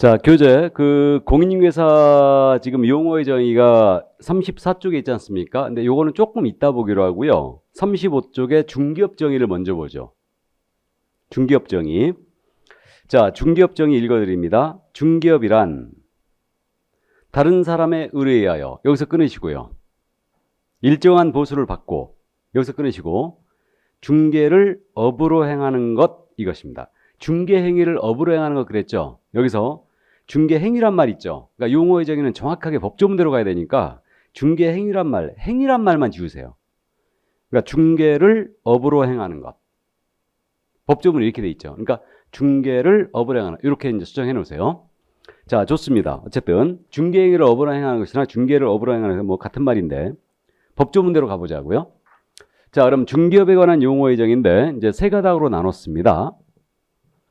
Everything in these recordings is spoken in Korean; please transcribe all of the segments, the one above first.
자, 교재 공인중개사 지금 용어의 정의가 34쪽에 있지 않습니까? 근데 요거는 조금 이따 보기로 하고요. 35쪽에 중개업 정의를 먼저 보죠. 중개업 정의. 자, 중개업 정의 읽어드립니다. 중개업이란 다른 사람의 의뢰에 의하여, 여기서 끊으시고요. 일정한 보수를 받고, 여기서 끊으시고, 중개를 업으로 행하는 것, 이것입니다. 중개 행위를 업으로 행하는 것 그랬죠? 여기서 중개 행위란 말 있죠? 그러니까 용어의 정의는 정확하게 법조문대로 가야 되니까 중개 행위란 말, 행위란 말만 지우세요. 그러니까 중개를 업으로 행하는 것. 법조문이 이렇게 돼 있죠. 그러니까 중개를 업으로 행하는, 이렇게 이제 수정해 놓으세요. 자, 좋습니다. 어쨌든 중개 행위를 업으로 행하는 것이나 중개를 업으로 행하는 것은 뭐 같은 말인데 법조문대로 가보자고요. 자, 그럼 중개업에 관한 용어의 정의인데 이제 세 가닥으로 나눴습니다.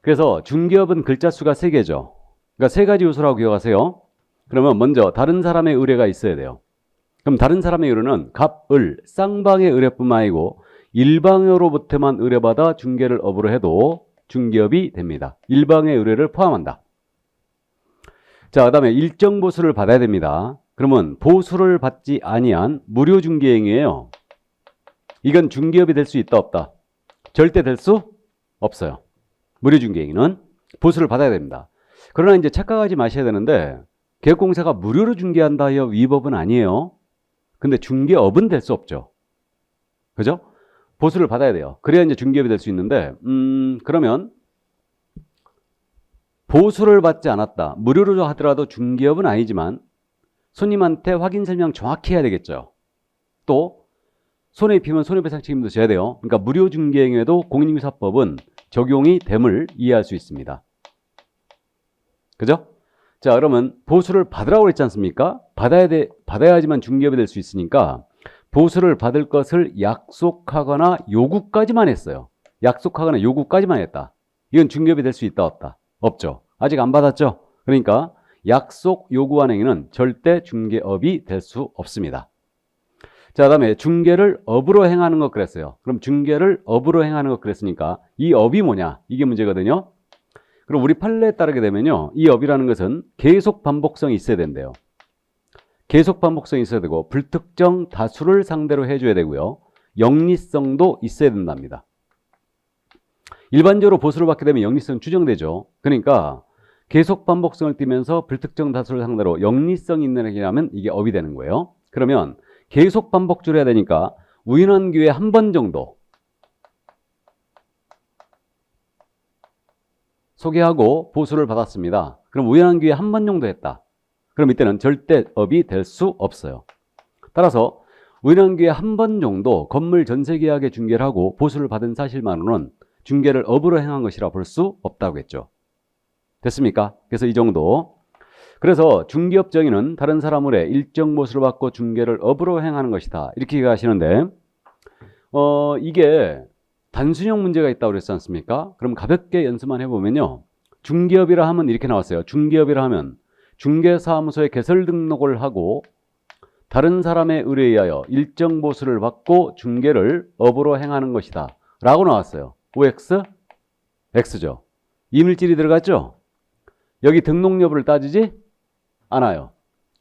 그래서 중개업은 글자 수가 3개죠. 그러니까 3가지 요소라고 기억하세요. 그러면 먼저 다른 사람의 의뢰가 있어야 돼요. 그럼 다른 사람의 의뢰는 갑, 을, 쌍방의 의뢰뿐만 아니고 일방으로부터만 의뢰받아 중개를 업으로 해도 중개업이 됩니다. 일방의 의뢰를 포함한다. 자, 그 다음에 일정 보수를 받아야 됩니다. 그러면 보수를 받지 아니한 무료 중개행위예요. 이건 중개업이 될 수 있다 없다? 절대 될 수 없어요. 무료 중개행위는 보수를 받아야 됩니다. 그러나 이제 착각하지 마셔야 되는데 계획공사가 무료로 중개한다 하여 위법은 아니에요. 근데 중개업은 될 수 없죠. 그죠? 보수를 받아야 돼요. 그래야 이제 중개업이 될 수 있는데 그러면 보수를 받지 않았다. 무료로 하더라도 중개업은 아니지만 손님한테 확인 설명 정확히 해야 되겠죠. 또 손해 입히면 손해배상 책임도 져야 돼요. 그러니까 무료 중개행위에도 공인중개사법은 적용이 됨을 이해할 수 있습니다. 그죠? 자, 그러면 보수를 받으라고 그랬지 않습니까? 받아야지만 중개업이 될 수 있으니까 보수를 받을 것을 약속하거나 요구까지만 했어요. 약속하거나 요구까지만 했다. 이건 중개업이 될 수 있다 없다? 없죠. 아직 안 받았죠? 그러니까 약속 요구한 행위는 절대 중개업이 될 수 없습니다. 자, 다음에 중개를 업으로 행하는 것 그랬어요. 그럼 중개를 업으로 행하는 것 그랬으니까 이 업이 뭐냐? 이게 문제거든요. 그럼 우리 판례에 따르게 되면요. 이 업이라는 것은 계속 반복성이 있어야 된대요. 계속 반복성이 있어야 되고 불특정 다수를 상대로 해줘야 되고요. 영리성도 있어야 된답니다. 일반적으로 보수를 받게 되면 영리성 추정되죠. 그러니까 계속 반복성을 띠면서 불특정 다수를 상대로 영리성이 있는 행위라면 이게 업이 되는 거예요. 그러면 계속 반복적으로 해야 되니까 우연한 기회에 한 번 정도 소개하고 보수를 받았습니다. 그럼 우연한 기회에 한 번 정도 했다. 그럼 이때는 절대 업이 될 수 없어요. 따라서 우연한 기회에 한 번 정도 건물 전세 계약에 중개를 하고 보수를 받은 사실만으로는 중개를 업으로 행한 것이라 볼 수 없다고 했죠. 됐습니까? 그래서 이 정도. 그래서 중개업 정의는 다른 사람의 일정 보수를 받고 중개를 업으로 행하는 것이다. 이렇게 얘기하시는데 이게 단순형 문제가 있다고 그랬지 않습니까? 그럼 가볍게 연습만 해보면요. 중개업이라 하면 이렇게 나왔어요. 중개업이라 하면 중개사무소에 개설 등록을 하고 다른 사람의 의뢰에 의하여 일정 보수를 받고 중개를 업으로 행하는 것이다. 라고 나왔어요. OX? X죠. 이물질이 들어갔죠? 여기 등록 여부를 따지지 않아요.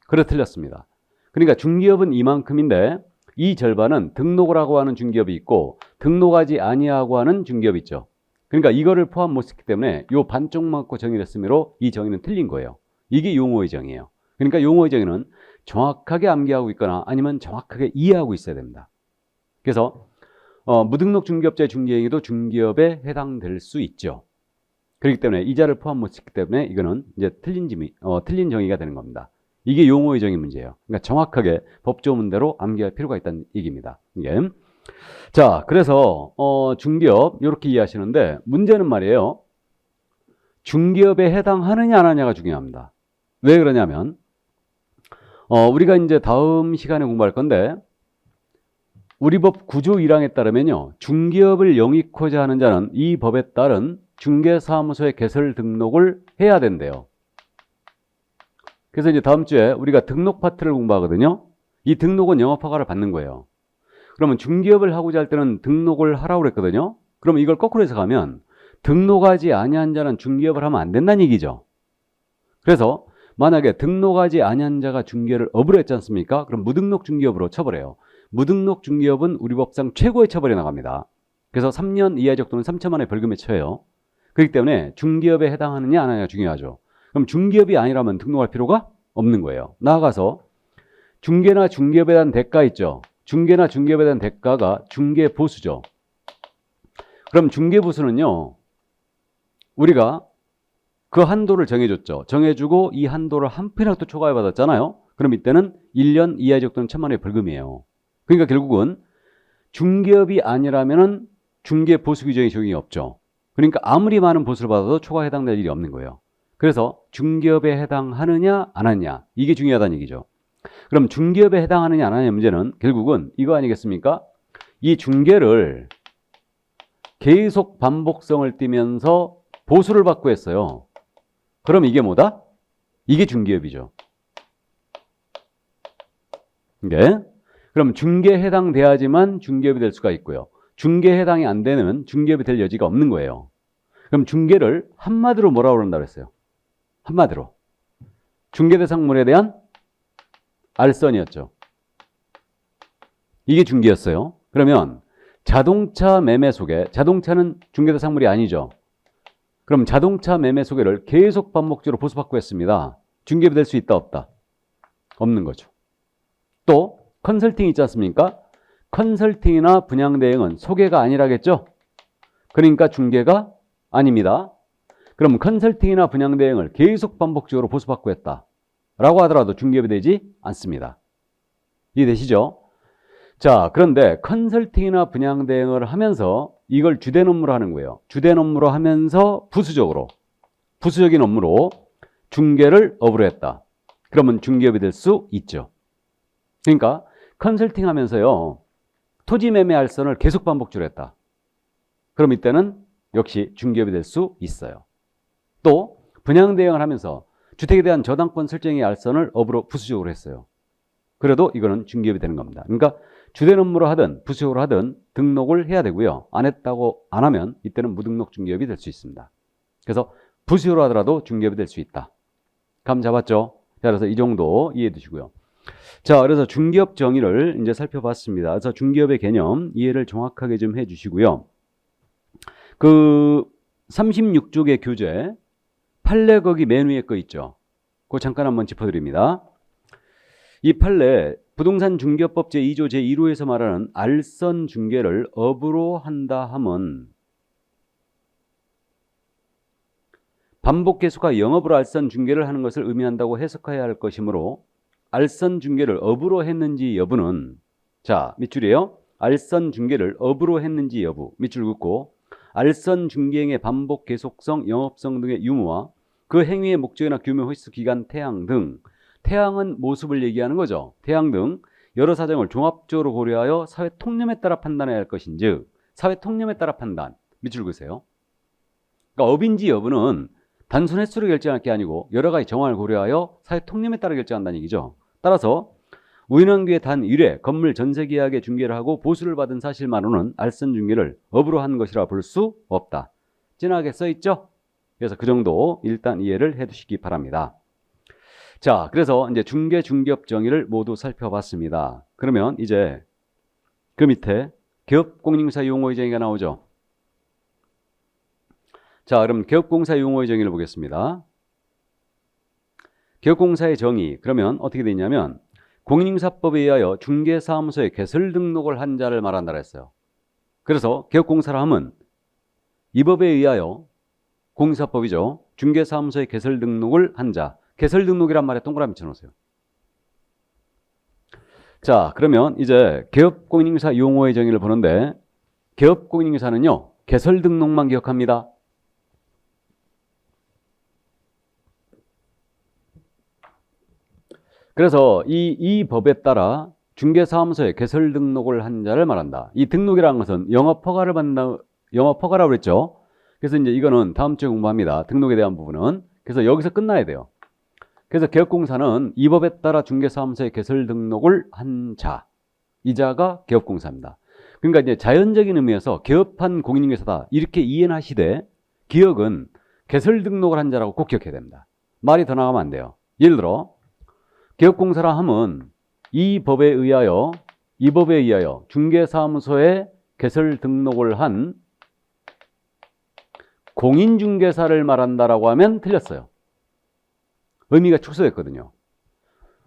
그래 틀렸습니다. 그러니까 중개업은 이만큼인데 이 절반은 등록을 하고 하는 중개업이 있고 등록하지 아니하고 하는 중개업이 있죠. 그러니까 이거를 포함 못했기 때문에 이 반쪽만 갖고 정의를 했으므로 이 정의는 틀린 거예요. 이게 용어의 정의예요. 그러니까 용어의 정의는 정확하게 암기하고 있거나 아니면 정확하게 이해하고 있어야 됩니다. 그래서 무등록 중개업자의 중개행위도 중개업에 해당될 수 있죠. 그렇기 때문에 이자를 포함 못했기 때문에 이거는 이제 틀린 정의가 되는 겁니다. 이게 용어의 정의 문제예요. 그러니까 정확하게 법조문대로 암기할 필요가 있다는 얘기입니다. 이게. 자, 그래서 중개업 이렇게 이해하시는데 문제는 말이에요. 중개업에 해당하느냐 안 하느냐가 중요합니다. 왜 그러냐면 우리가 이제 다음 시간에 공부할 건데 우리 법 9조 1항에 따르면요. 중개업을 영위코자 하는 자는 이 법에 따른 중개사무소에 개설 등록을 해야 된대요. 그래서 이제 다음 주에 우리가 등록 파트를 공부하거든요. 이 등록은 영업허가를 받는 거예요. 그러면 중개업을 하고자 할 때는 등록을 하라고 그랬거든요. 그러면 이걸 거꾸로 해서 가면 등록하지 아니한 자는 중개업을 하면 안 된다는 얘기죠. 그래서 만약에 등록하지 아니한 자가 중개를 업으로 했지 않습니까? 그럼 무등록 중개업으로 처벌해요. 무등록 중개업은 우리 법상 최고의 처벌이 나갑니다. 그래서 3년 이하의 적 또는 3천만 원의 벌금에 처해요. 그렇기 때문에 중개업에 해당하느냐 안 하느냐가 중요하죠. 그럼 중개업이 아니라면 등록할 필요가 없는 거예요. 나아가서 중개나 중개업에 대한 대가 있죠. 중개나 중개업에 대한 대가가 중개보수죠. 그럼 중개보수는요, 우리가 그 한도를 정해줬죠. 정해주고 이 한도를 한 푼이라도 또 초과해 받았잖아요. 그럼 이때는 1년 이하의 적 또는 1천만 원의 벌금이에요. 그러니까 결국은 중개업이 아니라면은 중개보수 규정이 적용이 없죠. 그러니까 아무리 많은 보수를 받아도 초과 해당될 일이 없는 거예요. 그래서 중개업에 해당하느냐 안 하느냐, 이게 중요하다는 얘기죠. 그럼 중개업에 해당하느냐 안 하느냐 문제는 결국은 이거 아니겠습니까? 이 중개를 계속 반복성을 띠면서 보수를 받고 했어요. 그럼 이게 뭐다? 이게 중개업이죠. 네. 그럼 중개에 해당돼야지만 중개업이 될 수가 있고요. 중개에 해당이 안 되는 중개업이 될 여지가 없는 거예요. 그럼 중개를 한마디로 뭐라고 그런다고 했어요? 한마디로 중개대상물에 대한 알선이었죠. 이게 중개였어요. 그러면 자동차 매매 소개, 자동차는 중개대상물이 아니죠. 그럼 자동차 매매 소개를 계속 반복적으로 보수받고 했습니다. 중개업이 될 수 있다 없다? 없는 거죠. 또 컨설팅 있지 않습니까? 컨설팅이나 분양대행은 소개가 아니라겠죠? 그러니까 중개가 아닙니다. 그럼 컨설팅이나 분양대행을 계속 반복적으로 보수받고 했다 라고 하더라도 중개업이 되지 않습니다. 이해되시죠? 자, 그런데 컨설팅이나 분양대행을 하면서 이걸 주된 업무로 하는 거예요. 주된 업무로 하면서 부수적인 업무로 중개를 업으로 했다. 그러면 중개업이 될 수 있죠. 그러니까 컨설팅 하면서요, 토지 매매 알선을 계속 반복적으로 했다. 그럼 이때는 역시 중개업이 될 수 있어요. 또 분양 대행을 하면서 주택에 대한 저당권 설정의 알선을 업으로 부수적으로 했어요. 그래도 이거는 중개업이 되는 겁니다. 그러니까 주된 업무로 하든 부수적으로 하든 등록을 해야 되고요. 안 했다고 안 하면 이때는 무등록 중개업이 될 수 있습니다. 그래서 부수적으로 하더라도 중개업이 될 수 있다. 감 잡았죠? 자, 그래서 이 정도 이해해 두시고요. 자, 그래서 중개업 정의를 이제 살펴봤습니다. 그래서 중개업의 개념 이해를 정확하게 좀 해 주시고요. 그 36쪽의 교재 판례 거기 맨 위에 거 있죠. 그거 잠깐 한번 짚어드립니다. 이 판례 부동산 중개업법 제2조 제1호에서 말하는 알선 중개를 업으로 한다 함은 반복 계속과 영업으로 알선 중개를 하는 것을 의미한다고 해석해야 할 것이므로 알선 중개를 업으로 했는지 여부는, 자, 밑줄이에요. 알선 중개를 업으로 했는지 여부, 밑줄 긋고 알선 중개행의 반복 계속성, 영업성 등의 유무와 그 행위의 목적이나 규모, 횟수, 기간, 태양 등, 태양은 모습을 얘기하는 거죠. 태양 등 여러 사정을 종합적으로 고려하여 사회 통념에 따라 판단해야 할 것인즉, 사회 통념에 따라 판단, 밑줄 그으세요. 그러니까 업인지 여부는 단순 횟수로 결정할 게 아니고 여러 가지 정황을 고려하여 사회 통념에 따라 결정한다는 얘기죠. 따라서 우인왕규의 단 1회 건물 전세 계약의 중개를 하고 보수를 받은 사실만으로는 알선 중개를 업으로 한 것이라 볼 수 없다. 진하게 써 있죠? 그래서 그 정도 일단 이해를 해 두시기 바랍니다. 자, 그래서 이제 중개업 정의를 모두 살펴봤습니다. 그러면 이제 그 밑에 개업공인중개사 용어의 정의가 나오죠. 자, 그럼 개업공사 용어의 정의를 보겠습니다. 개업공사의 정의, 그러면 어떻게 되냐면 공인중개사법에 의하여 중개사무소에 개설 등록을 한 자를 말한다 했어요. 그래서 개업공사라 함은 이 법에 의하여 공인중개사법이죠. 중개사무소에 개설 등록을 한 자, 개설 등록이란 말에 동그라미 쳐놓으세요. 자, 그러면 이제 개업공인중개사 용어의 정의를 보는데 개업공인중개사는요, 개설 등록만 기억합니다. 그래서 이 법에 따라 중개사무소에 개설 등록을 한 자를 말한다. 이 등록이라는 것은 영업허가를 받는다, 영업허가라고 그랬죠. 그래서 이제 이거는 다음 주에 공부합니다. 등록에 대한 부분은. 그래서 여기서 끝나야 돼요. 그래서 개업공사는 이 법에 따라 중개사무소에 개설 등록을 한 자, 이 자가 개업공사입니다. 그러니까 이제 자연적인 의미에서 개업한 공인중개사다 이렇게 이해는 하시되, 기억은 개설 등록을 한 자라고 꼭 기억해야 됩니다. 말이 더 나가면 안 돼요. 예를 들어 개업공사라 하면 이 법에 의하여 중개사무소에 개설 등록을 한 공인중개사를 말한다라고 하면 틀렸어요. 의미가 축소됐거든요.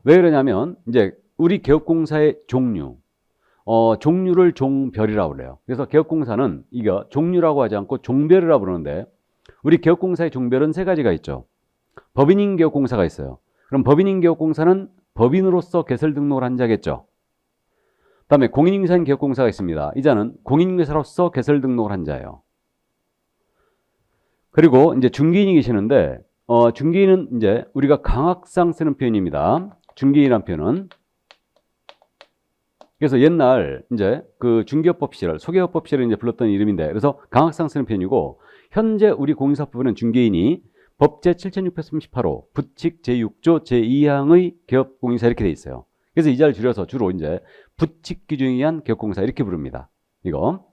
왜 그러냐면 이제 우리 개업공사의 종류를 종별이라고 그래요. 그래서 개업공사는 이거 종류라고 하지 않고 종별이라고 부르는데 우리 개업공사의 종별은 세 가지가 있죠. 법인인 개업공사가 있어요. 그럼 법인인 개업공사는 법인으로서 개설 등록을 한 자겠죠. 그다음에 공인중개사인 개업공사가 있습니다. 이 자는 공인중개사로서 개설 등록을 한 자예요. 그리고 이제 중개인이 계시는데 중개인은 이제 우리가 강학상 쓰는 표현입니다. 중개인이란 표현은 그래서 옛날 이제 그 중개업법 시절, 소개업법 시절에 이제 불렀던 이름인데 그래서 강학상 쓰는 표현이고 현재 우리 공인사법부는 중개인이 법제 7638호 부칙 제6조 제2항의 개업공인사 이렇게 돼 있어요. 그래서 이 자를 줄여서 주로 이제 부칙 규정에 의한 개업공사 이렇게 부릅니다. 이거.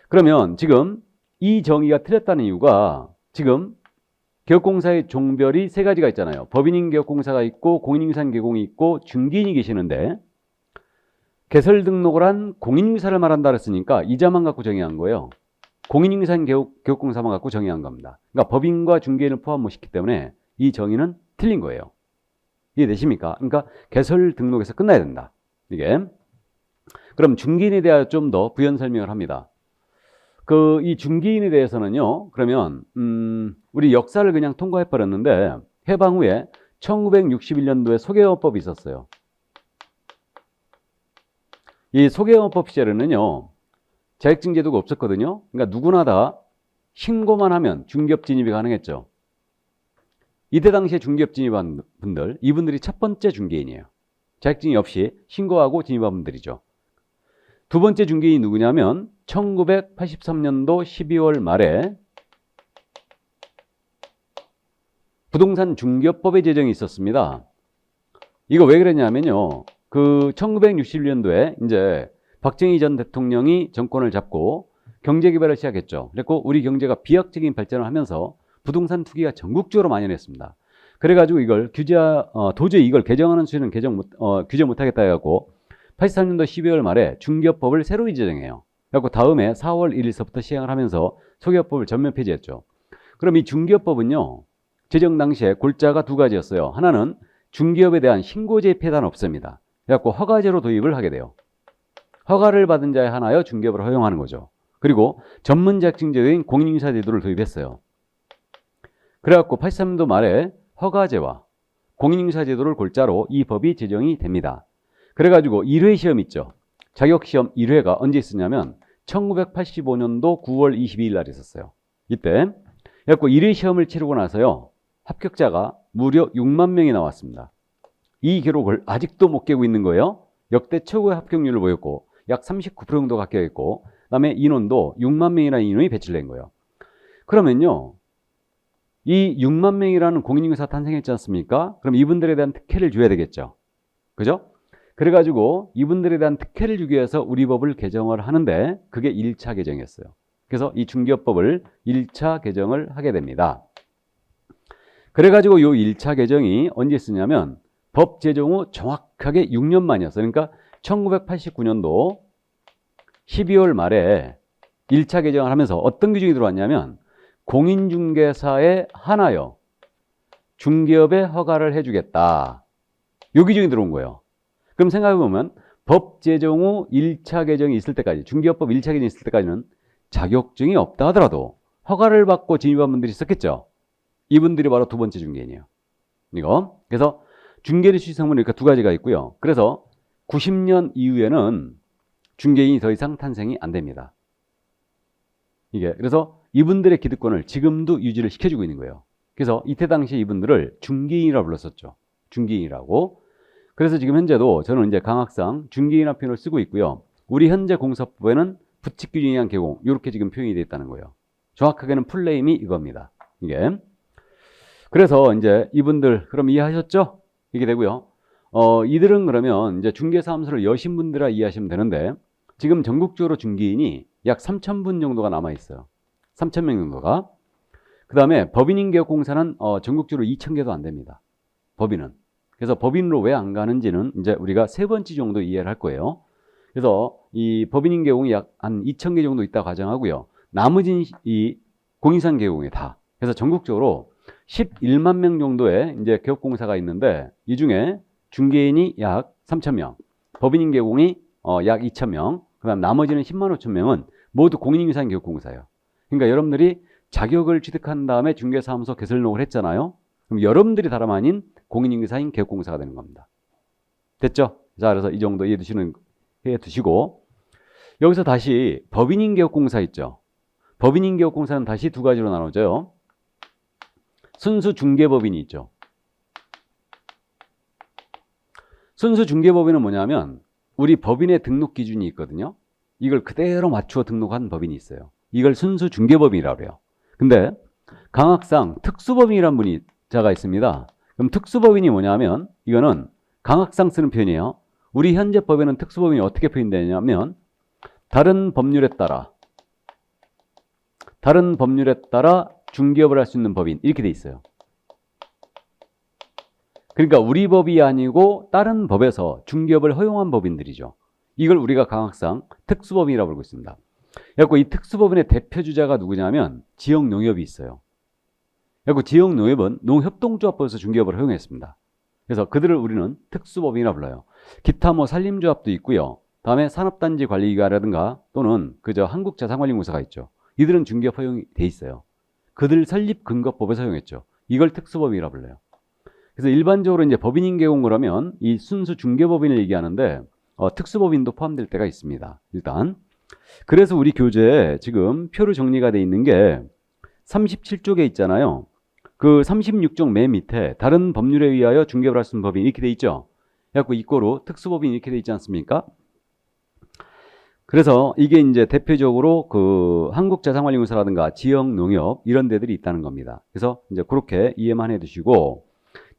그러면 지금 이 정의가 틀렸다는 이유가 지금 개업공사의 종별이 세 가지가 있잖아요. 법인인 개업공사가 있고 공인중개사인 개공이 있고 중개인이 계시는데 개설 등록을 한 공인중개사를 말한다 그랬으니까 이자만 갖고 정의한 거예요. 공인중개사인 개업공사만 갖고 정의한 겁니다. 그러니까 법인과 중개인을 포함 못 시키기 때문에 이 정의는 틀린 거예요. 이해되십니까? 그러니까 개설 등록에서 끝나야 된다. 이게. 그럼 중개인에 대하여 좀 더 부연 설명을 합니다. 이 중개인에 대해서는요, 그러면, 우리 역사를 그냥 통과해 버렸는데, 해방 후에 1961년도에 소개업법이 있었어요. 이 소개업법 시절에는요, 자격증제도가 없었거든요. 그러니까 누구나 다 신고만 하면 중개업 진입이 가능했죠. 이때 당시에 중개업 진입한 분들, 이분들이 첫 번째 중개인이에요. 자격증이 없이 신고하고 진입한 분들이죠. 두 번째 중개인이 누구냐면 1983년도 12월 말에 부동산 중개업법의 제정이 있었습니다. 이거 왜 그랬냐면요. 1961년도에 이제 박정희 전 대통령이 정권을 잡고 경제 개발을 시작했죠. 그랬고 우리 경제가 비약적인 발전을 하면서 부동산 투기가 전국적으로 만연했습니다. 그래가지고 이걸 도저히 이걸 개정하는 수준은 규제 못하겠다 해갖고 83년도 12월 말에 중개업법을 새로 제정해요. 그래갖고 다음에 4월 1일서부터 시행을 하면서 소개업법을 전면 폐지했죠. 그럼 이 중개업법은요, 제정 당시에 골자가 두 가지였어요. 하나는 중개업에 대한 신고제 폐단 없습니다. 그래갖고 허가제로 도입을 하게 돼요. 허가를 받은 자에 한하여 중개업을 허용하는 거죠. 그리고 전문 자격증 제도인 공인중개사 제도를 도입했어요. 그래갖고 83년도 말에 허가제와 공인중개사 제도를 골자로 이 법이 제정이 됩니다. 그래가지고 1회 시험 있죠. 자격시험 1회가 언제 있었냐면 1985년도 9월 22일 날 있었어요. 이때 그래갖고 1회 시험을 치르고 나서요, 합격자가 무려 6만 명이 나왔습니다. 이 기록을 아직도 못 깨고 있는 거예요. 역대 최고의 합격률을 보였고 약 39% 정도가 합격했고 그다음에 인원도 6만 명이라는 인원이 배출된 거예요. 그러면요, 이 6만 명이라는 공인중개사 탄생했지 않습니까? 그럼 이분들에 대한 특혜를 줘야 되겠죠. 그죠? 그래가지고 이분들에 대한 특혜를 주기 위해서 우리 법을 개정을 하는데 그게 1차 개정이었어요. 그래서 이 중개업법을 1차 개정을 하게 됩니다. 그래가지고 요 1차 개정이 언제 있었냐면 법 제정 후 정확하게 6년 만이었어요. 그러니까 1989년도 12월 말에 1차 개정을 하면서 어떤 규정이 들어왔냐면 공인중개사에 한하여 중개업에 허가를 해주겠다. 요 규정이 들어온 거예요. 그럼 생각해보면 법 제정 후 1차 개정이 있을 때까지, 중개업법 1차 개정이 있을 때까지는 자격증이 없다 하더라도 허가를 받고 진입한 분들이 있었겠죠. 이분들이 바로 두 번째 중개인이에요. 이거. 그래서 중개인 수식성분은 이렇게 두 가지가 있고요. 그래서 90년 이후에는 중개인이 더 이상 탄생이 안 됩니다. 이게. 그래서 이분들의 기득권을 지금도 유지를 시켜주고 있는 거예요. 그래서 이때 당시 이분들을 중개인이라고 불렀었죠. 중개인이라고. 그래서 지금 현재도 저는 이제 강학상 중개인이라는 표현을 쓰고 있고요. 우리 현재 공사법에는 부칙규정에 의한 개공, 이렇게 지금 표현이 되어 있다는 거예요. 정확하게는 풀네임이 이겁니다. 이게. 그래서 이제 이분들, 그럼 이해하셨죠? 이게 되고요. 이들은 그러면 이제 중개사무소를 여신 분들이라 이해하시면 되는데, 지금 전국적으로 중개인이 약 3,000분 정도가 남아 있어요. 3,000명 정도가. 그 그 다음에 법인인개업공사는 전국적으로 2,000개도 안 됩니다. 법인은. 그래서 법인으로 왜 안 가는지는 이제 우리가 세 번째 정도 이해를 할 거예요. 그래서 이 법인인개업공이 약 한 2,000개 정도 있다 가정하고요. 나머지는 이 공인상개업공이 다. 그래서 전국적으로 11만 명 정도의 이제 개업공사가 있는데 이 중에 중개인이 약 3,000명, 법인인개업공이 약 2,000명, 그다음 나머지는 10만 5천 명은 모두 공인인계사인 개업공사예요. 그러니까 여러분들이 자격을 취득한 다음에 중개사무소 개설 등록을 했잖아요. 그럼 여러분들이 다름 아닌 공인인계사인 개업공사가 되는 겁니다. 됐죠? 자, 그래서 이 정도 이해 두시고 여기서 다시 법인인개업공사 있죠. 법인인개업공사는 다시 두 가지로 나눠져요. 순수 중개법인이 있죠. 순수 중개법인은 뭐냐면 우리 법인의 등록 기준이 있거든요. 이걸 그대로 맞추어 등록한 법인이 있어요. 이걸 순수 중개법인이라고 해요. 근데 강학상 특수법인이라는 분이 자가 있습니다. 그럼 특수법인이 뭐냐면 이거는 강학상 쓰는 표현이에요. 우리 현재 법에는 특수법인이 어떻게 표현되냐면 다른 법률에 따라 중개업을 할 수 있는 법인 이렇게 돼 있어요. 그러니까 우리 법이 아니고 다른 법에서 중개업을 허용한 법인들이죠. 이걸 우리가 강학상 특수법인이라고 부르고 있습니다. 그래서 이 특수법인의 대표주자가 누구냐면 지역농협이 있어요. 그래서 지역농협은 농협동조합법에서 중개업을 허용했습니다. 그래서 그들을 우리는 특수법인이라고 불러요. 기타 뭐 산림조합도 있고요. 다음에 산업단지관리기관이라든가 또는 그저 한국자산관리공사가 있죠. 이들은 중개업 허용이 돼 있어요. 그들 설립근거법에서 허용했죠. 이걸 특수법인이라고 불러요. 그래서 일반적으로 이제 법인인개업공을 하면 이 순수 중개법인을 얘기하는데 특수법인도 포함될 때가 있습니다. 일단 그래서 우리 교재에 지금 표로 정리가 돼 있는 게 37쪽에 있잖아요. 그 36쪽 맨 밑에 다른 법률에 의하여 중개업을 할 수 있는 법인 이렇게 돼 있죠. 그래갖고 이꼬로 특수법인 이렇게 돼 있지 않습니까? 그래서 이게 이제 대표적으로 그 한국자산관리공사라든가 지역농협 이런 데들이 있다는 겁니다. 그래서 이제 그렇게 이해만 해 두시고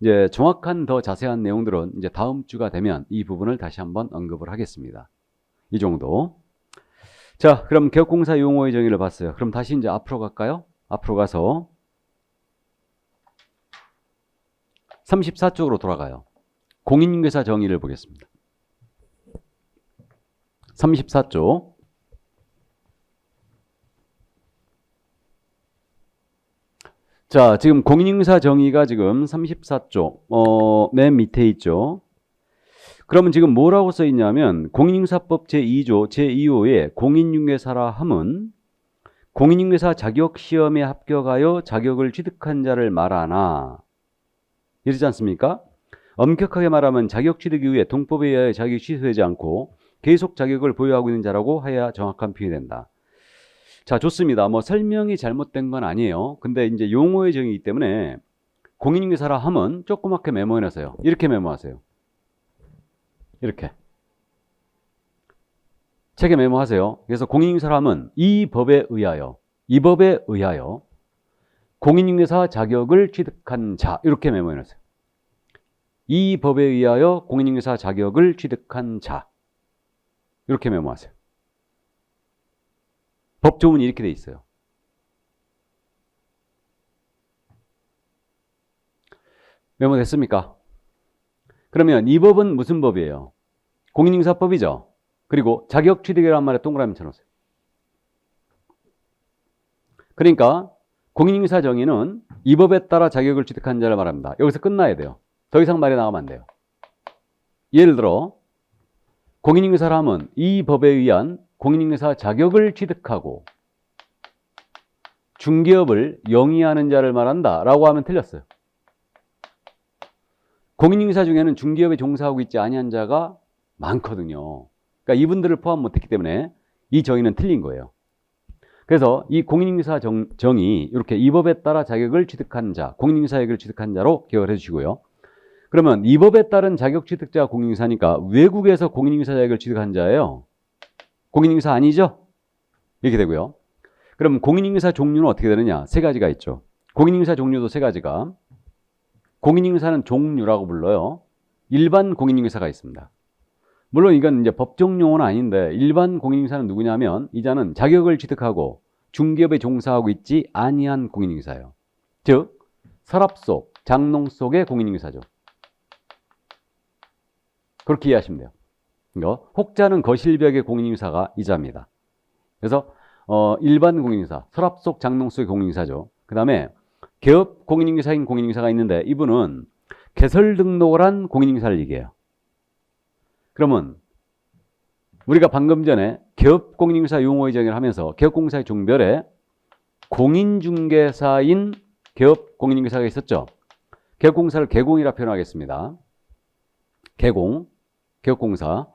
이제 정확한 더 자세한 내용들은 이제 다음 주가 되면 이 부분을 다시 한번 언급을 하겠습니다. 이 정도. 자, 그럼 개업공사 용어의 정의를 봤어요. 그럼 다시 이제 앞으로 갈까요? 앞으로 가서 34쪽으로 돌아가요. 공인중개사 정의를 보겠습니다. 34쪽. 자, 지금 공인중개사 정의가 지금 34쪽 맨 밑에 있죠. 그러면 지금 뭐라고 써 있냐면 공인중개사법 제2조 제2호에 공인중개사라 함은 공인중개사 자격시험에 합격하여 자격을 취득한 자를 말하나 이러지 않습니까? 엄격하게 말하면 자격 취득 이후에 동법에 의하여 자격이 취소되지 않고 계속 자격을 보유하고 있는 자라고 해야 정확한 표현이 된다. 자, 좋습니다. 뭐 설명이 잘못된 건 아니에요. 근데 이제 용어의 정의이기 때문에 공인중개사라 함은 조그맣게 메모해놨어요. 이렇게 메모하세요. 이렇게. 책에 메모하세요. 그래서 공인중개사라 함은 이 법에 의하여 공인중개사 자격을 취득한 자 이렇게 메모해놨어요. 이 법에 의하여 공인중개사 자격을 취득한 자 이렇게 메모하세요. 법조문이 이렇게 돼 있어요. 메모됐습니까? 그러면 이 법은 무슨 법이에요? 공인중개사법이죠. 그리고 자격 취득이라는 말에 동그라미 쳐놓으세요. 그러니까 공인중개사 정의는 이 법에 따라 자격을 취득한 자를 말합니다. 여기서 끝나야 돼요. 더 이상 말이 나가면 안 돼요. 예를 들어 공인중개사라 함은 이 법에 의한 공인중개사 자격을 취득하고 중개업을 영위하는 자를 말한다 라고 하면 틀렸어요. 공인중개사 중에는 중개업에 종사하고 있지 아니한 자가 많거든요. 그러니까 이분들을 포함 못했기 때문에 이 정의는 틀린 거예요. 그래서 이 공인중개사 정의 이렇게 이 법에 따라 자격을 취득한 자, 공인중개사 자격을 취득한 자로 기억을 해주시고요. 그러면 이 법에 따른 자격 취득자가 공인중개사니까 외국에서 공인중개사 자격을 취득한 자예요. 공인중개사 아니죠? 이렇게 되고요. 그럼 공인중개사 종류는 어떻게 되느냐? 세 가지가 있죠. 공인중개사 종류도 세 가지가. 공인중개사는 종류라고 불러요. 일반 공인중개사가 있습니다. 물론 이건 이제 법정 용어는 아닌데 일반 공인중개사는 누구냐면 이 자는 자격을 취득하고 중개업에 종사하고 있지 아니한 공인중개사예요. 즉 서랍 속, 장롱 속의 공인인증사죠. 그렇게 이해하시면 돼요. 이거 혹자는 거실벽의 공인인증사가 이자입니다. 그래서 일반 공인인증사, 서랍 속, 장롱 속의 공인인증사죠. 그 다음에 개업 공인인증사인 공인인증사가 있는데 이분은 개설 등록을 한 공인인증사를 얘기해요. 그러면 우리가 방금 전에 개업 공인인증사 용어의 정의를 하면서 개업공사의 종별에 공인중개사인 개업 공인인증사가 있었죠. 개업공사를 개공이라 표현하겠습니다. 개공, 개업공사.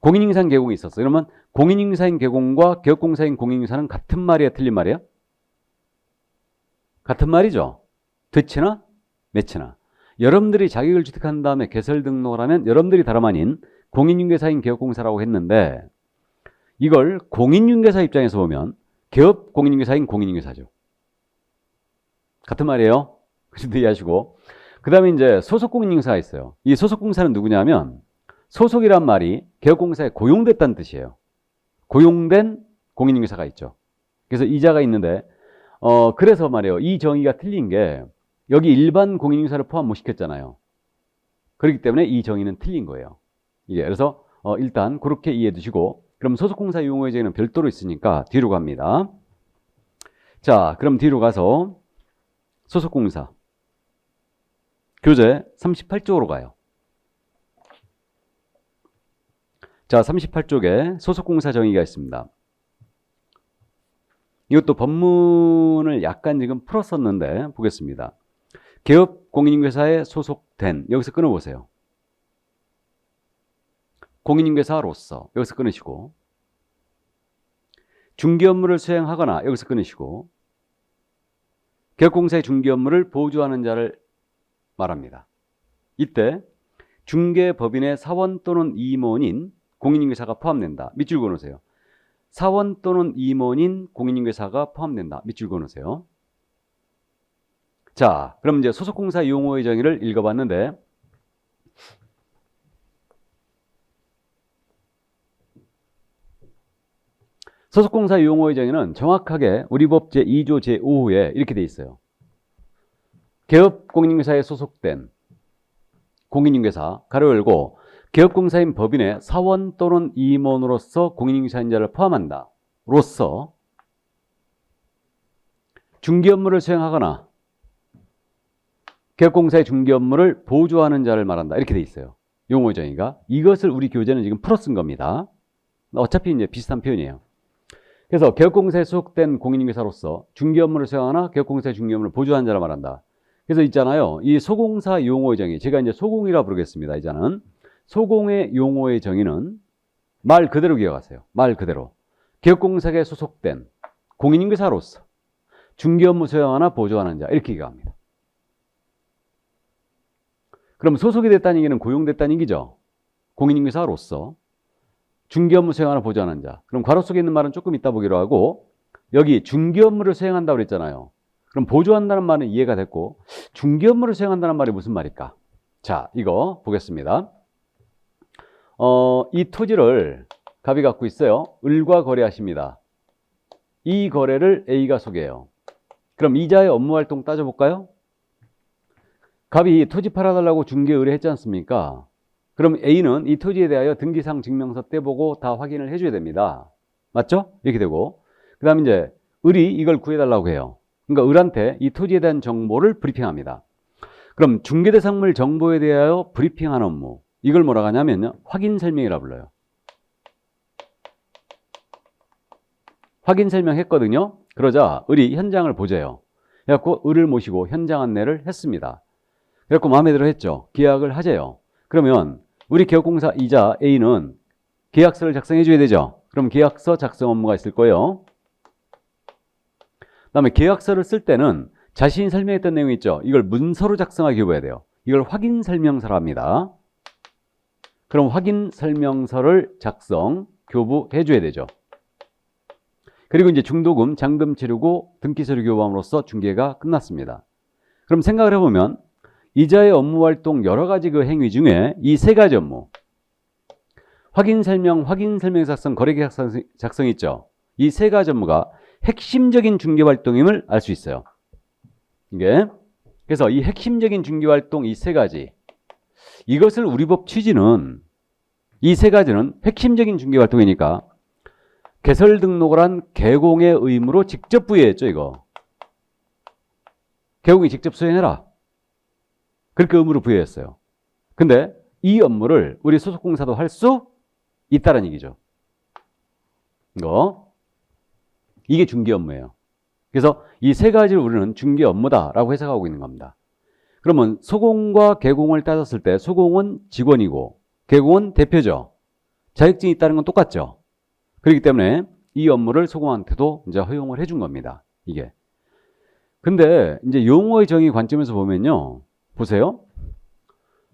공인인증사인 개공이 있었어요. 그러면 공인인증사인 개공과 개업공사인 공인인증사는 같은 말이에요? 틀린 말이에요? 같은 말이죠. 듣이나 매치나. 여러분들이 자격을 취득한 다음에 개설 등록을 하면 여러분들이 다름 아닌 공인중개사인 개업공사라고 했는데 이걸 공인중개사 입장에서 보면 개업 공인중개사인 공인중개사죠. 같은 말이에요. 그래서 이해하시고. 그 다음에 이제 소속공인중개사가 있어요. 이 소속공사는 누구냐면 소속이란 말이 개업공사에 고용됐다는 뜻이에요. 고용된 공인중개사가 있죠. 그래서 이자가 있는데 그래서 말이에요. 이 정의가 틀린 게 여기 일반 공인중개사를 포함 못 시켰잖아요. 그렇기 때문에 이 정의는 틀린 거예요. 이게 그래서 일단 그렇게 이해해 두시고 그럼 소속공사 용어의 정의는 별도로 있으니까 뒤로 갑니다. 자, 그럼 뒤로 가서 소속공사 교재 38쪽으로 가요. 자, 38쪽에 소속공사 정의가 있습니다. 이것도 법문을 약간 지금 풀었었는데 보겠습니다. 개업 공인중개사에 소속된, 여기서 끊어보세요. 공인중개사로서, 여기서 끊으시고, 중개 업무를 수행하거나, 여기서 끊으시고, 개업공사의 중개 업무를 보조하는 자를 말합니다. 이때 중개법인의 사원 또는 임원인 공인중개사가 포함된다. 밑줄 그어놓으세요. 사원 또는 임원인 공인중개사가 포함된다. 밑줄 그어놓으세요. 자, 그럼 이제 소속공사 용어의 정의를 읽어봤는데 소속공사 용어의 정의는 정확하게 우리 법 제2조 제5호에 이렇게 돼 있어요. 개업 공인중개사에 소속된 공인중개사 가로 열고 개업공사인 법인의 사원 또는 임원으로서 공인중개사인자를 포함한다. 로서 중개 업무를 수행하거나 개업공사의 중개 업무를 보조하는 자를 말한다. 이렇게 돼 있어요. 용어 정의가. 이것을 우리 교재는 지금 풀어 쓴 겁니다. 어차피 이제 비슷한 표현이에요. 그래서 개업공사에 소속된 공인중개사로서 중개 업무를 수행하거나 개업공사의 중개 업무를 보조하는 자를 말한다. 그래서 있잖아요. 이 소공사 용어의 정의. 제가 이제 소공이라 부르겠습니다. 이제는. 소공의 용어의 정의는 말 그대로 기억하세요. 말 그대로. 개업공사에 소속된 공인중개사로서 중개 업무 수행하거나 보조하는 자. 이렇게 기억합니다. 그럼 소속이 됐다는 얘기는 고용됐다는 얘기죠. 공인중개사로서 중개 업무 수행하거나 보조하는 자. 그럼 괄호 속에 있는 말은 조금 이따 보기로 하고 여기 중개 업무를 수행한다고 그랬잖아요. 그럼 보조한다는 말은 이해가 됐고 중개 업무를 수행한다는 말이 무슨 말일까? 자, 이거 보겠습니다. 이 토지를 갑이 갖고 있어요. 을과 거래하십니다. 이 거래를 A가 소개해요. 그럼 이자의 업무활동 따져볼까요? 갑이 토지 팔아달라고 중개 의뢰했지 않습니까? 그럼 A는 이 토지에 대하여 등기상 증명서 떼보고 다 확인을 해줘야 됩니다. 맞죠? 이렇게 되고 그 다음에 이제 을이 이걸 구해달라고 해요. 그러니까 을한테 이 토지에 대한 정보를 브리핑합니다. 그럼 중개대상물 정보에 대하여 브리핑하는 업무, 이걸 뭐라고 하냐면요, 확인 설명이라 불러요. 확인 설명했거든요. 그러자 을이 현장을 보재요. 그래갖고 을을 모시고 현장 안내를 했습니다. 그래갖고 마음에 들어 했죠. 계약을 하재요. 그러면 우리 개업공사 이자 A는 계약서를 작성해 줘야 되죠. 그럼 계약서 작성 업무가 있을 거예요. 그 다음에 계약서를 쓸 때는 자신이 설명했던 내용 있죠. 이걸 문서로 작성하기 교부해야 돼요. 이걸 확인 설명서라 합니다. 그럼 확인 설명서를 작성, 교부해 줘야 되죠. 그리고 이제 중도금, 잔금 치르고 등기 서류 교부함으로써 중개가 끝났습니다. 그럼 생각을 해보면 이자의 업무 활동 여러 가지 그 행위 중에 이 세 가지 업무, 확인 설명 작성, 거래계약 작성 있죠. 이 세 가지 업무가 핵심적인 중개 활동임을 알 수 있어요. 이게. 그래서 이 핵심적인 중개활동 이 세 가지, 이것을 우리 법 취지는 이 세 가지는 핵심적인 중개활동이니까 개설 등록을 한 개공의 의무로 직접 부여했죠. 이거 개공이 직접 수행해라, 그렇게 의무를 부여했어요. 근데 이 업무를 우리 소속공사도 할 수 있다는 얘기죠. 이게 중개 업무예요. 그래서 이 세 가지를 우리는 중개 업무다라고 해석하고 있는 겁니다. 그러면 소공과 개공을 따졌을 때 소공은 직원이고 개공은 대표죠. 자격증이 있다는 건 똑같죠. 그렇기 때문에 이 업무를 소공한테도 이제 허용을 해준 겁니다. 이게. 근데 이제 용어의 정의 관점에서 보면요, 보세요.